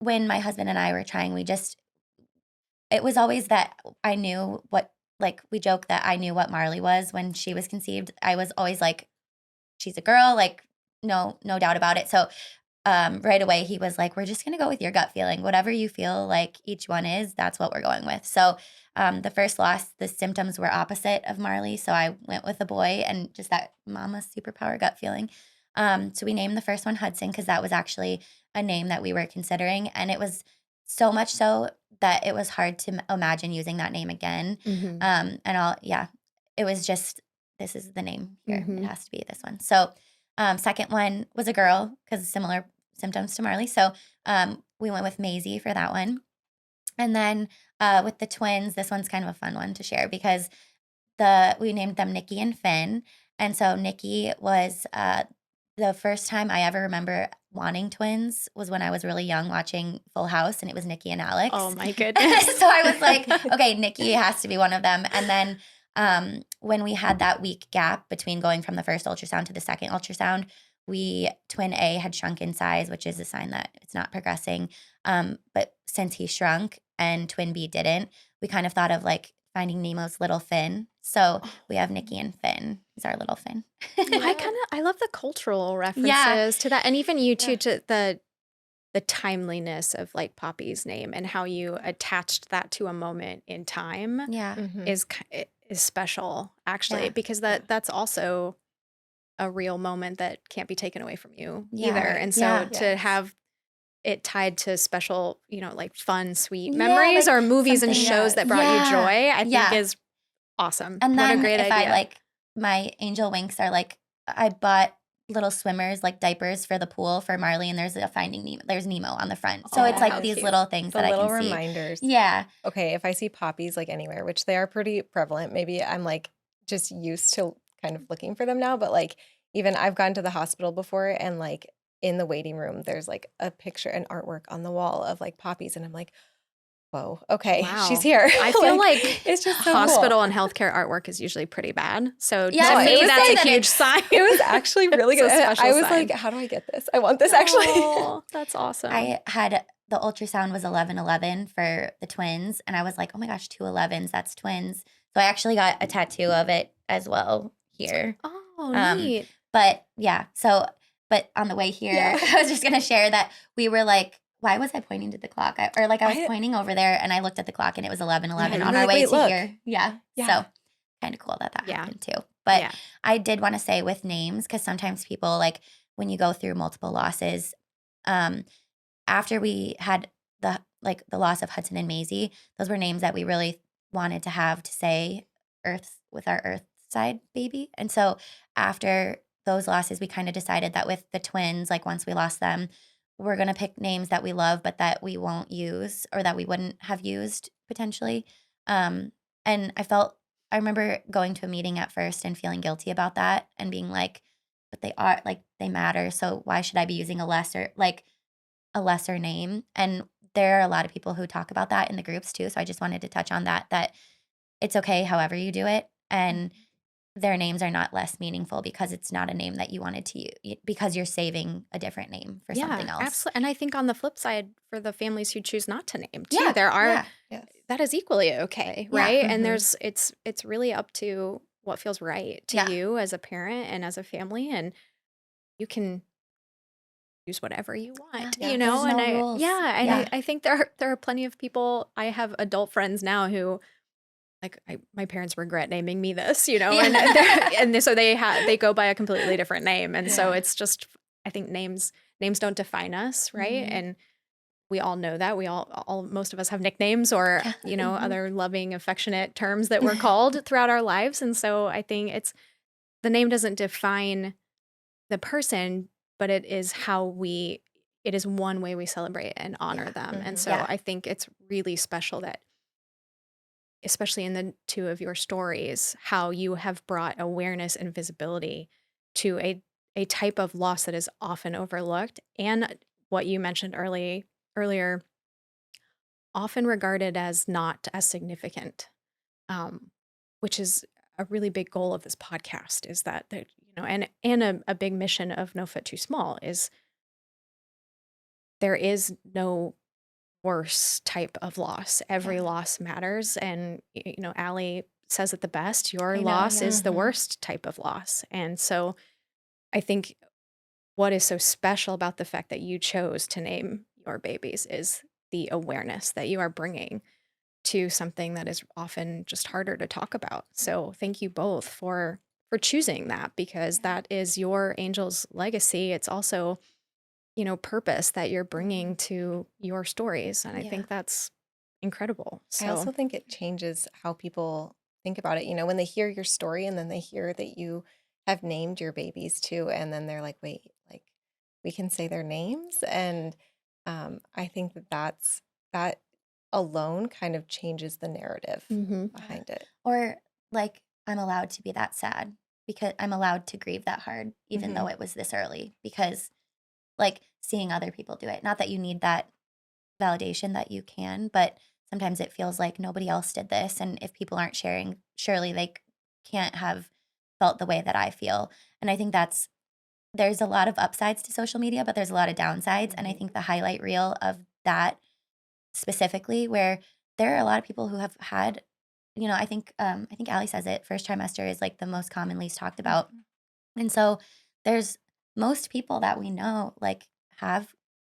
when my husband and I were trying, it was always that I knew what, like we joke that I knew what Marley was when she was conceived. I was always like, she's a girl, like no doubt about it. So right away he was like, we're just going to go with your gut feeling. Whatever you feel like each one is, that's what we're going with. So the first loss, the symptoms were opposite of Marley. So I went with a boy and just that mama superpower gut feeling. So we named the first one Hudson because that was actually a name that we were considering. And it was so much so that it was hard to imagine using that name again. Mhm. And it was just this is the name here. Mhm. It has to be this one. So second one was a girl because similar symptoms to Marley. So we went with Maisie for that one. And then with the twins, this one's kind of a fun one to share because we named them Nikki and Finn. And so Nikki was the first time I ever remember wanting twins was when I was really young watching Full House, and it was Nikki and Alex. Oh my goodness. So I was like, okay, Nikki has to be one of them. And then when we had that week gap between going from the first ultrasound to the second ultrasound, twin A had shrunk in size, which is a sign that it's not progressing. But since he shrunk and twin B didn't, we kind of thought of like Finding Nemo's little Finn. So we have Nikki and Finn. He's our little Finn. I love the cultural references to that, and even you too, to the timeliness of like Poppy's name and how you attached that to a moment in time. Yeah. is special actually, because that's also a real moment that can't be taken away from you either. And so to have it tied to special, like fun, sweet memories like or movies and shows that brought you joy, I think is awesome. And what then a great if idea. I like my angel winks are like, I bought little swimmers like diapers for the pool for Marley, and there's a Finding Nemo. There's Nemo on the front, so it's like these little things that I can see. Reminders. Yeah. Okay, if I see poppies like anywhere, which they are pretty prevalent, maybe I'm like just used to kind of looking for them now. But like even I've gone to the hospital before, and like in the waiting room, there's like a picture, an artwork on the wall of like poppies, and I'm like, whoa, okay, she's here. I feel like it's just so hospital cool. and healthcare artwork is usually pretty bad. So to Yeah, me, it was that's like a huge sign. It was actually really It's a good. special I was sign. like, how do I get this? I want this actually. Oh, that's awesome. I had the ultrasound was 11/11 for the twins, and I was like, oh my gosh, 2 11s, that's twins. So I actually got a tattoo of it as well here. Oh, neat. But yeah, but on the way here, I was just gonna share that we were like, why was I pointing to the clock? I was pointing over there, and I looked at the clock, and it was 11:11 on our way to here. Yeah. So kind of cool that happened too. But I did want to say with names, because sometimes people like when you go through multiple losses, after we had the loss of Hudson and Maisie, those were names that we really wanted to have to say with our Earth side baby. And so after those losses, we kind of decided that with the twins, like once we lost them, we're going to pick names that we love, but that we won't use or that we wouldn't have used potentially. And I remember going to a meeting at first and feeling guilty about that and being like, but they matter. So why should I be using a lesser name? And there are a lot of people who talk about that in the groups too. So I just wanted to touch on that it's okay however you do it. And their names are not less meaningful because it's not a name that you wanted to use, because you're saving a different name for something else. Absolutely. And I think on the flip side, for the families who choose not to name too, there are that is equally okay, right? And it's really up to what feels right to you as a parent and as a family, and you can use whatever you want, There's no rules. I think there are plenty of people. I have adult friends now who, like, my parents regret naming me this, and so they go by a completely different name, and so it's just, I think names don't define us, right? And we all know that. We all most of us have nicknames or other loving, affectionate terms that we're called throughout our lives, and so I think the name doesn't define the person, but it is it is one way we celebrate and honor them, and so I think it's really special that, especially in the two of your stories, how you have brought awareness and visibility to a type of loss that is often overlooked, and what you mentioned earlier, often regarded as not as significant, which is a really big goal of this podcast, is that and a big mission of No Foot Too Small is there is no worse type of loss. Every loss matters. And, Allie says it the best, your loss is the worst type of loss. And so I think what is so special about the fact that you chose to name your babies is the awareness that you are bringing to something that is often just harder to talk about. So thank you both for choosing that, because that is your angel's legacy. It's also purpose that you're bringing to your stories. And I think that's incredible. So I also think it changes how people think about it, when they hear your story and then they hear that you have named your babies too, and then they're like, wait, like we can say their names. And I think that alone kind of changes the narrative behind it. Or like, I'm allowed to be that sad because I'm allowed to grieve that hard, even though it was this early, because like seeing other people do it, not that you need that validation that you can, but sometimes it feels like nobody else did this. And if people aren't sharing, surely they can't have felt the way that I feel. And I think there's a lot of upsides to social media, but there's a lot of downsides. And I think the highlight reel of that specifically, where there are a lot of people who have had, I think Allie says it, first trimester is like the most common least talked about. And so there's most people that we know like have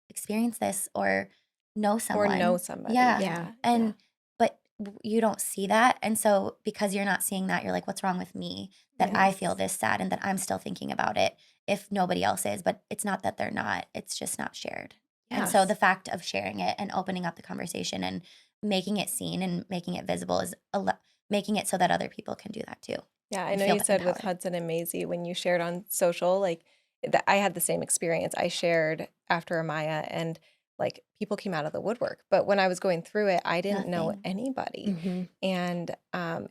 experienced this or know someone. Or know somebody. Yeah. And but you don't see that. And so because you're not seeing that, you're like, what's wrong with me that I feel this sad and that I'm still thinking about it if nobody else is? But it's not that they're not, it's just not shared. And so the fact of sharing it and opening up the conversation and making it seen and making it visible is making it so that other people can do that too. Yeah, I know you said with Hudson and Maisie, when you shared on social, like I had the same experience. I shared after Amaya and like people came out of the woodwork. But when I was going through it, I didn't know anybody. And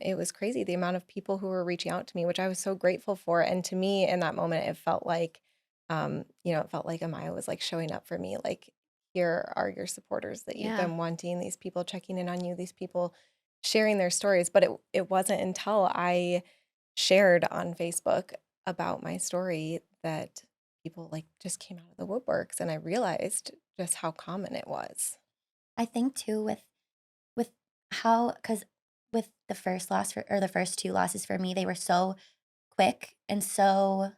it was crazy, the amount of people who were reaching out to me, which I was so grateful for. And to me in that moment, it felt like, it felt like Amaya was like showing up for me. Like, here are your supporters that you've been wanting, these people checking in on you, these people sharing their stories. But it wasn't until I shared on Facebook about my story that people like just came out of the woodworks, and I realized just how common it was. I think too with how, because with the first loss or the first two losses for me, they were so quick and so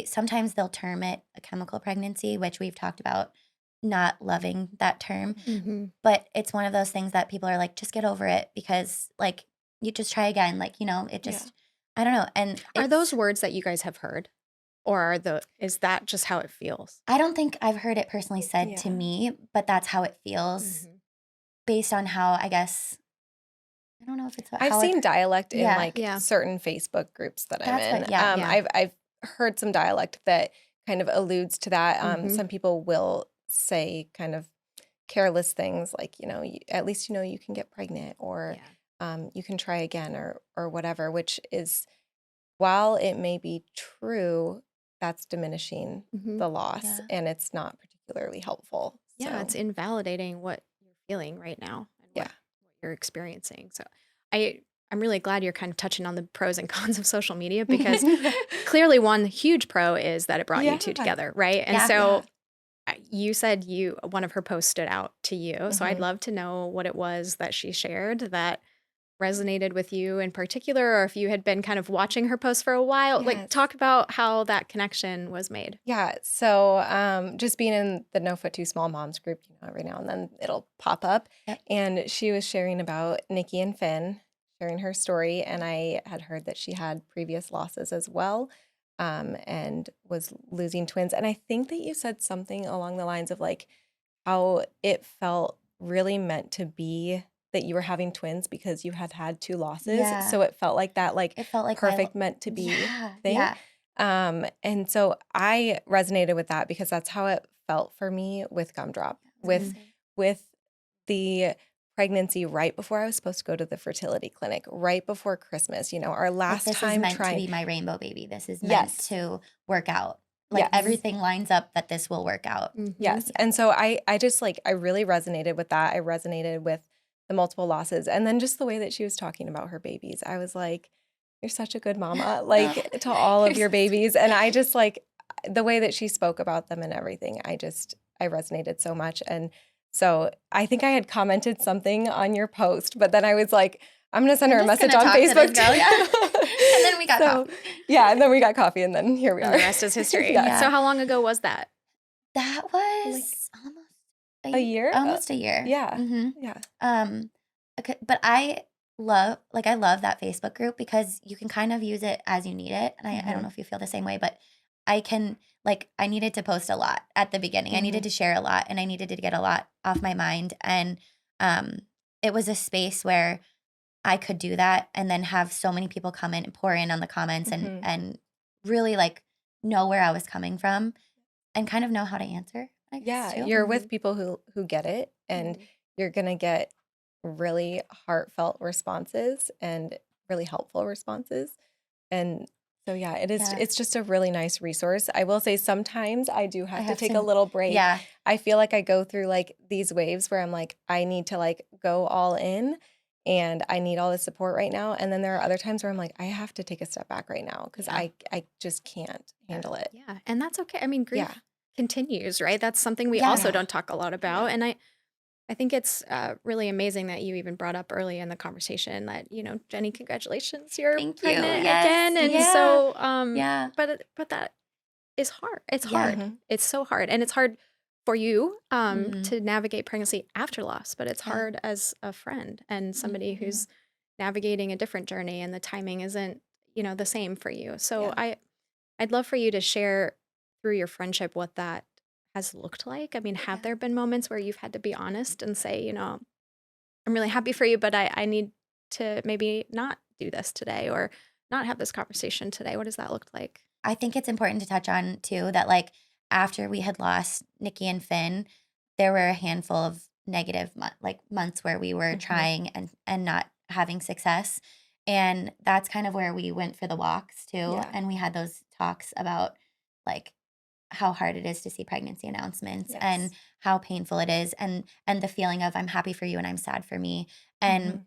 sometimes they'll term it a chemical pregnancy, which we've talked about not loving that term. But it's one of those things that people are like, just get over it, because like you just try again, like, it just I don't know. And are those words that you guys have heard, or is that just how it feels? I don't think I've heard it personally said to me, but that's how it feels based on how, I guess, I don't know if it's I've seen dialect in certain Facebook groups that I'm in. I've heard some dialect that kind of alludes to that. Some people will say kind of careless things like, at least you can get pregnant, or you can try again, or whatever, which is, while it may be true, that's diminishing the loss, and it's not particularly helpful. Yeah, it's invalidating what you're feeling right now and what you're experiencing. So I'm really glad you're kind of touching on the pros and cons of social media, because clearly one huge pro is that it brought you two together, right? And so you said one of her posts stood out to you. So I'd love to know what it was that she shared that resonated with you in particular, or if you had been kind of watching her posts for a while. Like, talk about how that connection was made. Yeah. So just being in the No Foot Too Small Moms group, every now and then it'll pop up. And she was sharing about Nikki and Finn, sharing her story. And I had heard that she had previous losses as well, and was losing twins. And I think that you said something along the lines of like how it felt really meant to be that you were having twins because you had two losses. So it felt like that, like it felt like perfect meant to be thing. And so I resonated with that, because that's how it felt for me with Gumdrop, with the pregnancy right before I was supposed to go to the fertility clinic, right before Christmas, our last time this is meant to be my rainbow baby. This is meant to work out. Like everything lines up that this will work out. Yes. And so I just I really resonated with that. I resonated with the multiple losses. And then just the way that she was talking about her babies, I was like, you're such a good mama, to all of your babies. And I just the way that she spoke about them and everything, I resonated so much. And so I think I had commented something on your post, but then I was like, I'm going to send her a message on Facebook too. And then we got coffee. Yeah, and then we got coffee, and then here we are. The rest is history. So how long ago was that? That was almost a year? Almost a year. Yeah. Okay, but I love that Facebook group, because you can kind of use it as you need it. And I don't know if you feel the same way, but I can, I needed to post a lot at the beginning. I needed to share a lot, and I needed to get a lot off my mind. And it was a space where I could do that and then have so many people come in and pour in on the comments and really like know where I was coming from and kind of know how to answer, I guess, Yeah, too. you're with people who get it, and you're gonna get really heartfelt responses and really helpful responses. And so yeah, it's just a really nice resource. I will say sometimes I do have to take a little break. Yeah. I feel like I go through like these waves where I'm like, I need to like go all in and I need all the support right now. And then there are other times where I'm like, I have to take a step back right now because I just can't handle it. Yeah. And that's okay. I mean, grief Yeah. continues, right? That's something we Yeah. also don't talk a lot about. And I think it's really amazing that you even brought up early in the conversation that, you know, Jenny, congratulations, you're Thank you. pregnant Yes. again. And Yeah. so, but that is hard. It's Yeah. hard. It's so hard. And it's hard for you Mhm. to navigate pregnancy after loss, but it's hard as a friend and somebody who's navigating a different journey and the timing isn't, you know, the same for you. So I'd love for you to share through your friendship what that has looked like. I mean, have there been moments where you've had to be honest and say, you know, I'm really happy for you, but I need to maybe not do this today or not have this conversation today? What does that look like? I think it's important to touch on too that like after we had lost Nikki and Finn, there were a handful of negative months where we were trying and not having success. And that's kind of where we went for the walks too. Yeah. And we had those talks about like how hard it is to see pregnancy announcements and how painful it is and the feeling of I'm happy for you and I'm sad for me. And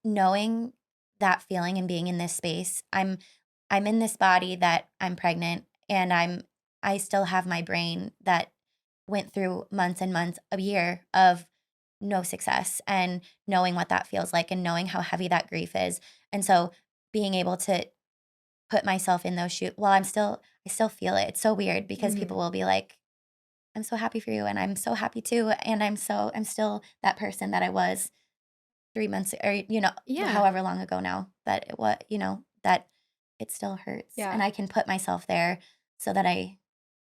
knowing that feeling and being in this space, I'm in this body that I'm pregnant and I still have my brain that went through months and months, a year of no success and knowing what that feels like and knowing how heavy that grief is. And so being able to put myself in those shoes, I still feel it. It's so weird because people will be like, I'm so happy for you and I'm so happy too. And I'm still that person that I was 3 months or, you know, however long ago now that it was, you know, that it still hurts. Yeah. And I can put myself there so that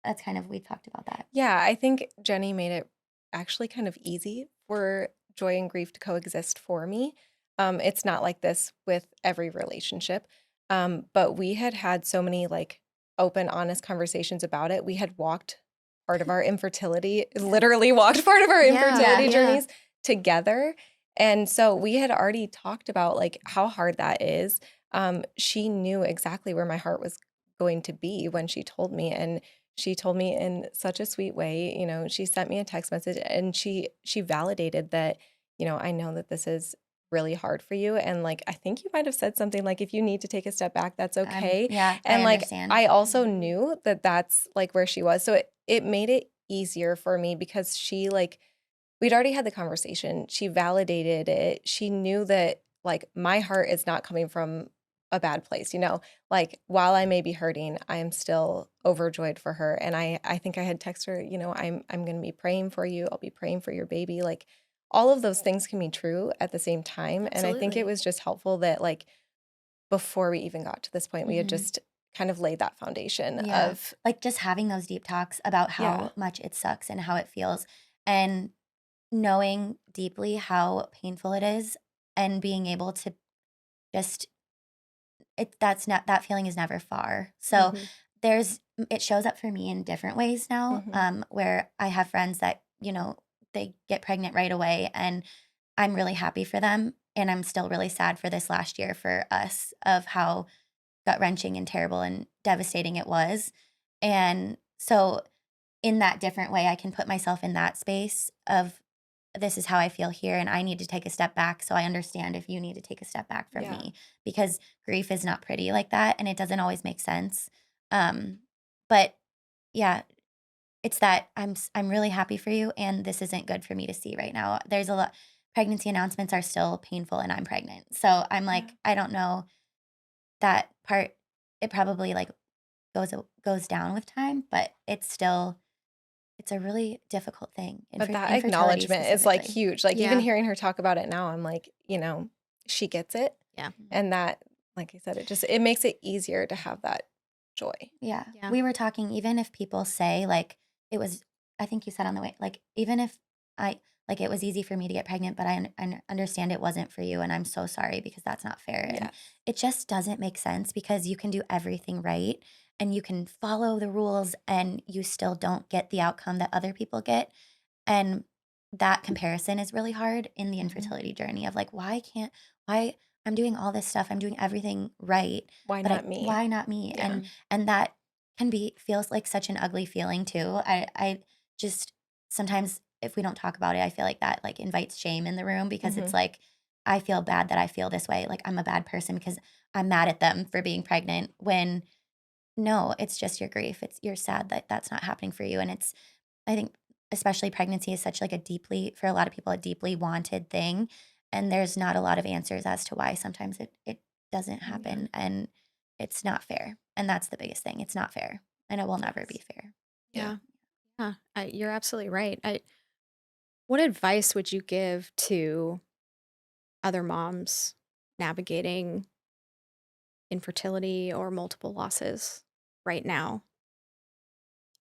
that's kind of, we talked about that. Yeah, I think Jenny made it actually kind of easy for joy and grief to coexist for me. It's not like this with every relationship, but we had so many like open, honest conversations about it. We had walked part of our infertility, literally walked part of our infertility journeys together. And so we had already talked about like how hard that is. She knew exactly where my heart was going to be when she told me, and she told me in such a sweet way. You know, she sent me a text message and she validated that, you know, I know that this is really hard for you. And like, I think you might have said something like, if you need to take a step back, that's okay. And I like, understand. I also knew that that's like where she was. So it made it easier for me because she like, we'd already had the conversation. She validated it. She knew that like my heart is not coming from a bad place, you know, like while I may be hurting, I am still overjoyed for her. And I think I had texted her, you know, I'm going to be praying for you. I'll be praying for your baby. Like all of those things can be true at the same time. And I think it was just helpful that like before we even got to this point, we had just kind of laid that foundation of like just having those deep talks about how much it sucks and how it feels and knowing deeply how painful it is and being able to just that feeling is never far. So it shows up for me in different ways now, where I have friends that, you know, they get pregnant right away and I'm really happy for them. And I'm still really sad for this last year for us of how gut-wrenching and terrible and devastating it was. And so in that different way, I can put myself in that space of this is how I feel here and I need to take a step back. So I understand if you need to take a step back from me because grief is not pretty like that and it doesn't always make sense. But yeah, it's that I'm really happy for you and this isn't good for me to see right now. There's a lot pregnancy announcements are still painful and I'm pregnant. So I'm like, I don't know that part. It probably like goes down with time, but it's a really difficult thing. But that acknowledgement is like huge. Like even hearing her talk about it now, I'm like, you know, she gets it. Yeah. And that, like I said, it makes it easier to have that joy. Yeah. We were talking, even if people say like it was, I think you said on the way, like even if like, it was easy for me to get pregnant, but I understand it wasn't for you, and I'm so sorry because that's not fair. And Yes. it just doesn't make sense because you can do everything right and you can follow the rules and you still don't get the outcome that other people get. And that comparison is really hard in the Mhm. infertility journey of like, why I'm doing all this stuff, I'm doing everything right, Why but not me? why not me? Yeah. And that can be feels like such an ugly feeling too. I just sometimes if we don't talk about it, I feel like that like invites shame in the room because it's Mhm. like I feel bad that I feel this way. Like I'm a bad person because I'm mad at them for being pregnant when no, it's just your grief. It's you're sad that that's not happening for you. And it's I think especially pregnancy is such like a deeply for a lot of people a deeply wanted thing. And there's not a lot of answers as to why sometimes it doesn't Yeah. happen. And it's not fair. And that's the biggest thing. It's not fair. And it will never be Yes. fair. Yeah. Yeah. You're absolutely right. What advice would you give to other moms navigating infertility or multiple losses right now?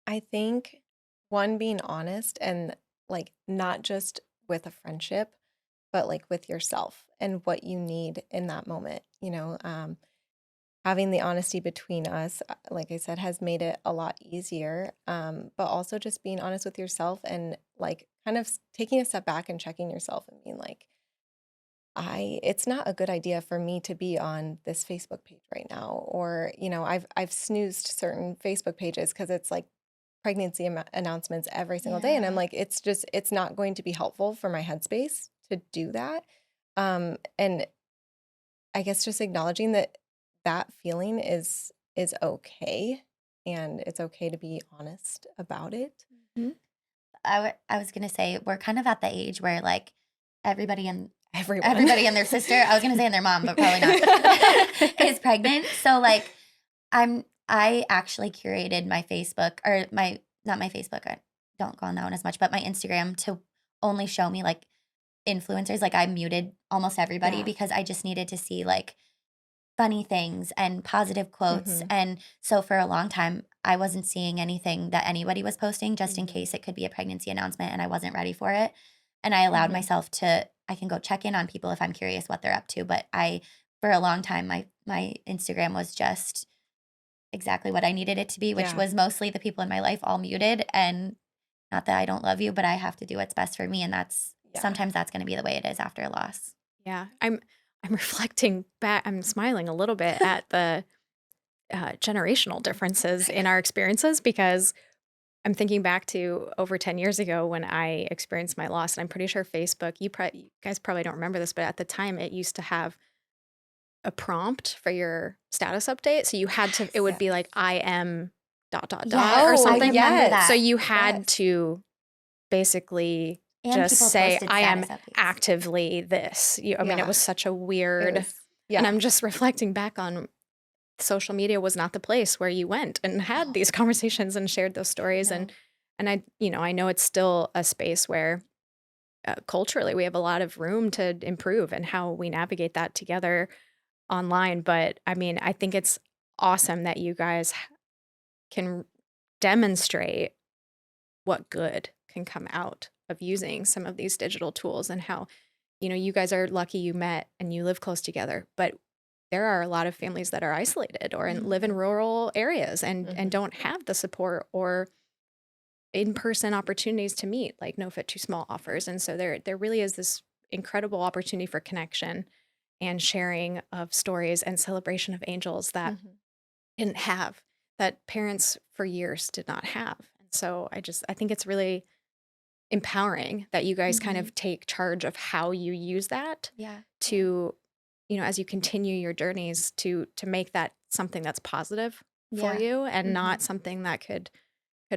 I think one, being honest and like not just with a friendship, but like with yourself and what you need in that moment. Having the honesty between us, like I said, has made it a lot easier. But also just being honest with yourself and like kind of taking a step back and checking yourself and being like, it's not a good idea for me to be on this Facebook page right now. Or, I've snoozed certain Facebook pages because it's like pregnancy announcements every single day. And I'm Yeah. like, it's not going to be helpful for my headspace to do that. And I guess just acknowledging that that feeling is okay, and it's okay to be honest about it. Mhm. I was gonna say we're kind of at the age where like everybody and Everyone. everybody and their sister, I was gonna say and their mom, but probably not, is pregnant. So like I actually curated my Facebook or my not my Facebook, I don't go on that one as much, but my Instagram to only show me like influencers. Like I muted almost everybody Yeah. because I just needed to see like funny things and positive quotes. Mhm. And so for a long time, I wasn't seeing anything that anybody was posting just in Mhm. case it could be a pregnancy announcement and I wasn't ready for it. And I allowed Mhm. myself to, I can go check in on people if I'm curious what they're up to. But for a long time, my Instagram was just exactly what I needed it to be, which Yeah. was mostly the people in my life all muted. And not that I don't love you, but I have to do what's best for me. And Yeah. sometimes that's going to be the way it is after a loss. Yeah. I'm reflecting back. I'm smiling a little bit at the generational differences in our experiences because I'm thinking back to over 10 years ago when I experienced my loss. And I'm pretty sure Facebook, you guys probably don't remember this, but at the time it used to have a prompt for your status update. So you had to, it would be like, I am ... Yeah, or Oh, something. I remember yes. that. So you had Yes. to basically And just people say, posted I am status updates. actively this. I mean, it Yeah. was such a It weird, was, and yeah. I'm just reflecting back on social media was not the place where you went and had these conversations and shared those stories. No. And I know it's still a space where culturally we have a lot of room to improve and how we navigate that together online. But I mean, I think it's awesome that you guys can demonstrate what good can come out of using some of these digital tools and how, you guys are lucky you met and you live close together, but there are a lot of families that are isolated or live in rural areas and Mhm. don't have the support or in-person opportunities to meet like No Fit Too Small offers. And so there really is this incredible opportunity for connection and sharing of stories and celebration of angels that Mhm. didn't have, that parents for years did not have. And so I think it's really empowering that you guys kind of take charge of how you use that Yeah. to, as you continue your journeys to make that something that's positive for Yeah. you and Mhm. not something that could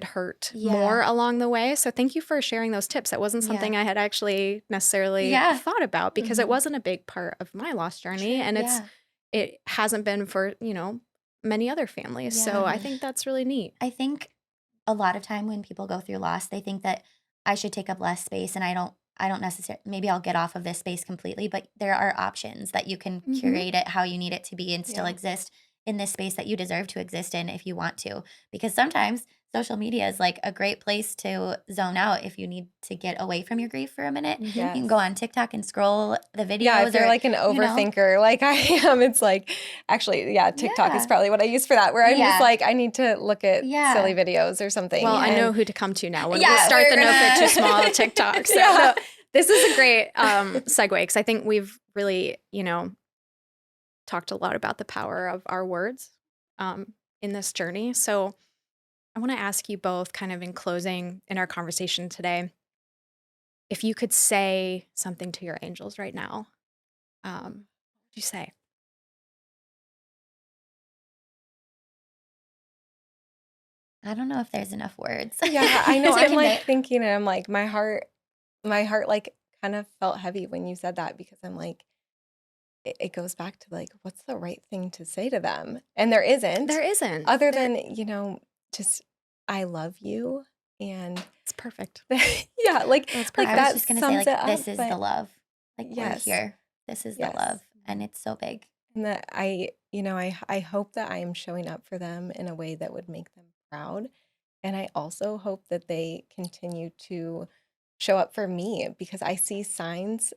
hurt Yeah. more along the way. So thank you for sharing those tips. That wasn't something Yeah. I had actually necessarily Yeah. thought about because it Mhm. wasn't a big part of my loss journey. True, And yeah. it hasn't been for, many other families. So I Yeah. think that's really neat. I think a lot of time when people go through loss, they think that I should take up less space and I don't necessarily maybe I'll get off of this space completely, but there are options that you can Mhm. curate it how you need it to be and still Yeah. exist in this space that you deserve to exist in if you want to. Because sometimes social media is like a great place to zone out if you need to get away from your grief for a minute. Yes. You can go on TikTok and scroll the videos. Yeah, if you're like an overthinker, like I am, it's like, actually, TikTok is probably what I use for that, where I'm just like, I need to look at silly videos or something. Well, I know who to come to now when we start the No Fit Too Small TikTok. So no, this is a great segue, because I think we've really, talked a lot about the power of our words in this journey. So I want to ask you both, kind of in closing in our conversation today, if you could say something to your angels right now, what would you say? I don't know if there's enough words. Yeah, I know. I'm like thinking, and I'm like, my heart like kind of felt heavy when you said that, because I'm like, it goes back to like, what's the right thing to say to them? And there isn't. Other than, just, I love you. And it's perfect. Yeah, like, I was that just going to say, like, this is the love. Like, yes. we're here. This is the love. And it's so big. And that I hope that I am showing up for them in a way that would make them proud. And I also hope that they continue to show up for me, because I see signs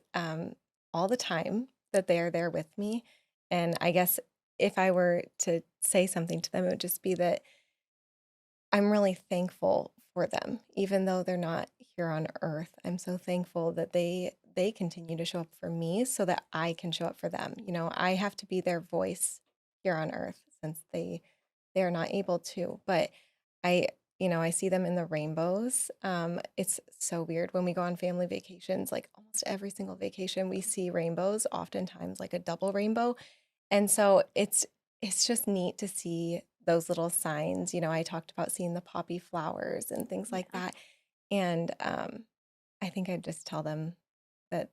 all the time that they are there with me. And I guess if I were to say something to them, it would just be that I'm really thankful for them, even though they're not here on earth. I'm so thankful that they continue to show up for me so that I can show up for them. I have to be their voice here on earth since they are not able to. But I see them in the rainbows. It's so weird when we go on family vacations, like almost every single vacation we see rainbows, oftentimes like a double rainbow. And so it's just neat to see those little signs. I talked about seeing the poppy flowers and things like that. And I think I'd just tell them that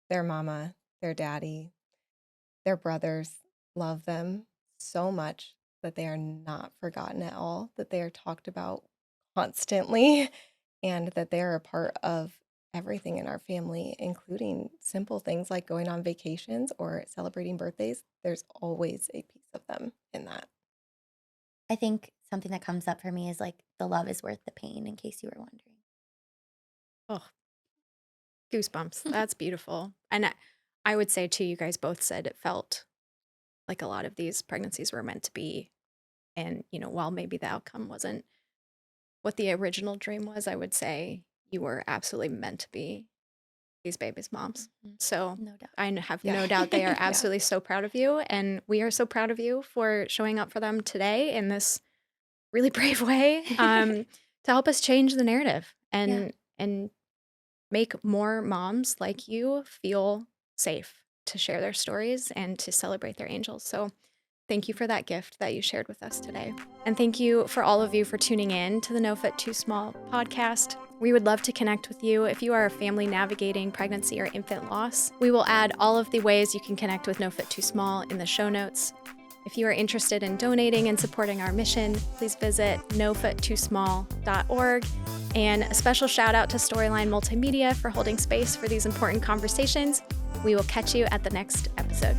their mama, their daddy, their brothers love them so much, that they are not forgotten at all, that they are talked about constantly, and that they're a part of everything in our family, including simple things like going on vacations or celebrating birthdays. There's always a piece of them in that. I think something that comes up for me is like, the love is worth the pain, in case you were wondering. Oh, goosebumps. That's beautiful. And I would say too, you guys both said it felt like a lot of these pregnancies were meant to be. And, while maybe the outcome wasn't what the original dream was, I would say you were absolutely meant to be these babies' moms. So No doubt. I have no doubt they are absolutely so proud of you. And we are so proud of you for showing up for them today in this really brave way to help us change the narrative and make more moms like you feel safe to share their stories and to celebrate their angels. So thank you for that gift that you shared with us today. And thank you for all of you for tuning in to the No Fit Too Small podcast. We would love to connect with you if you are a family navigating pregnancy or infant loss. We will add all of the ways you can connect with No Fit Too Small in the show notes. If you are interested in donating and supporting our mission, please visit 𝘨𝑗𝑠mall.org. And a special shout out to Storyline Multimedia for holding space for these important conversations. We will catch you at the next episode.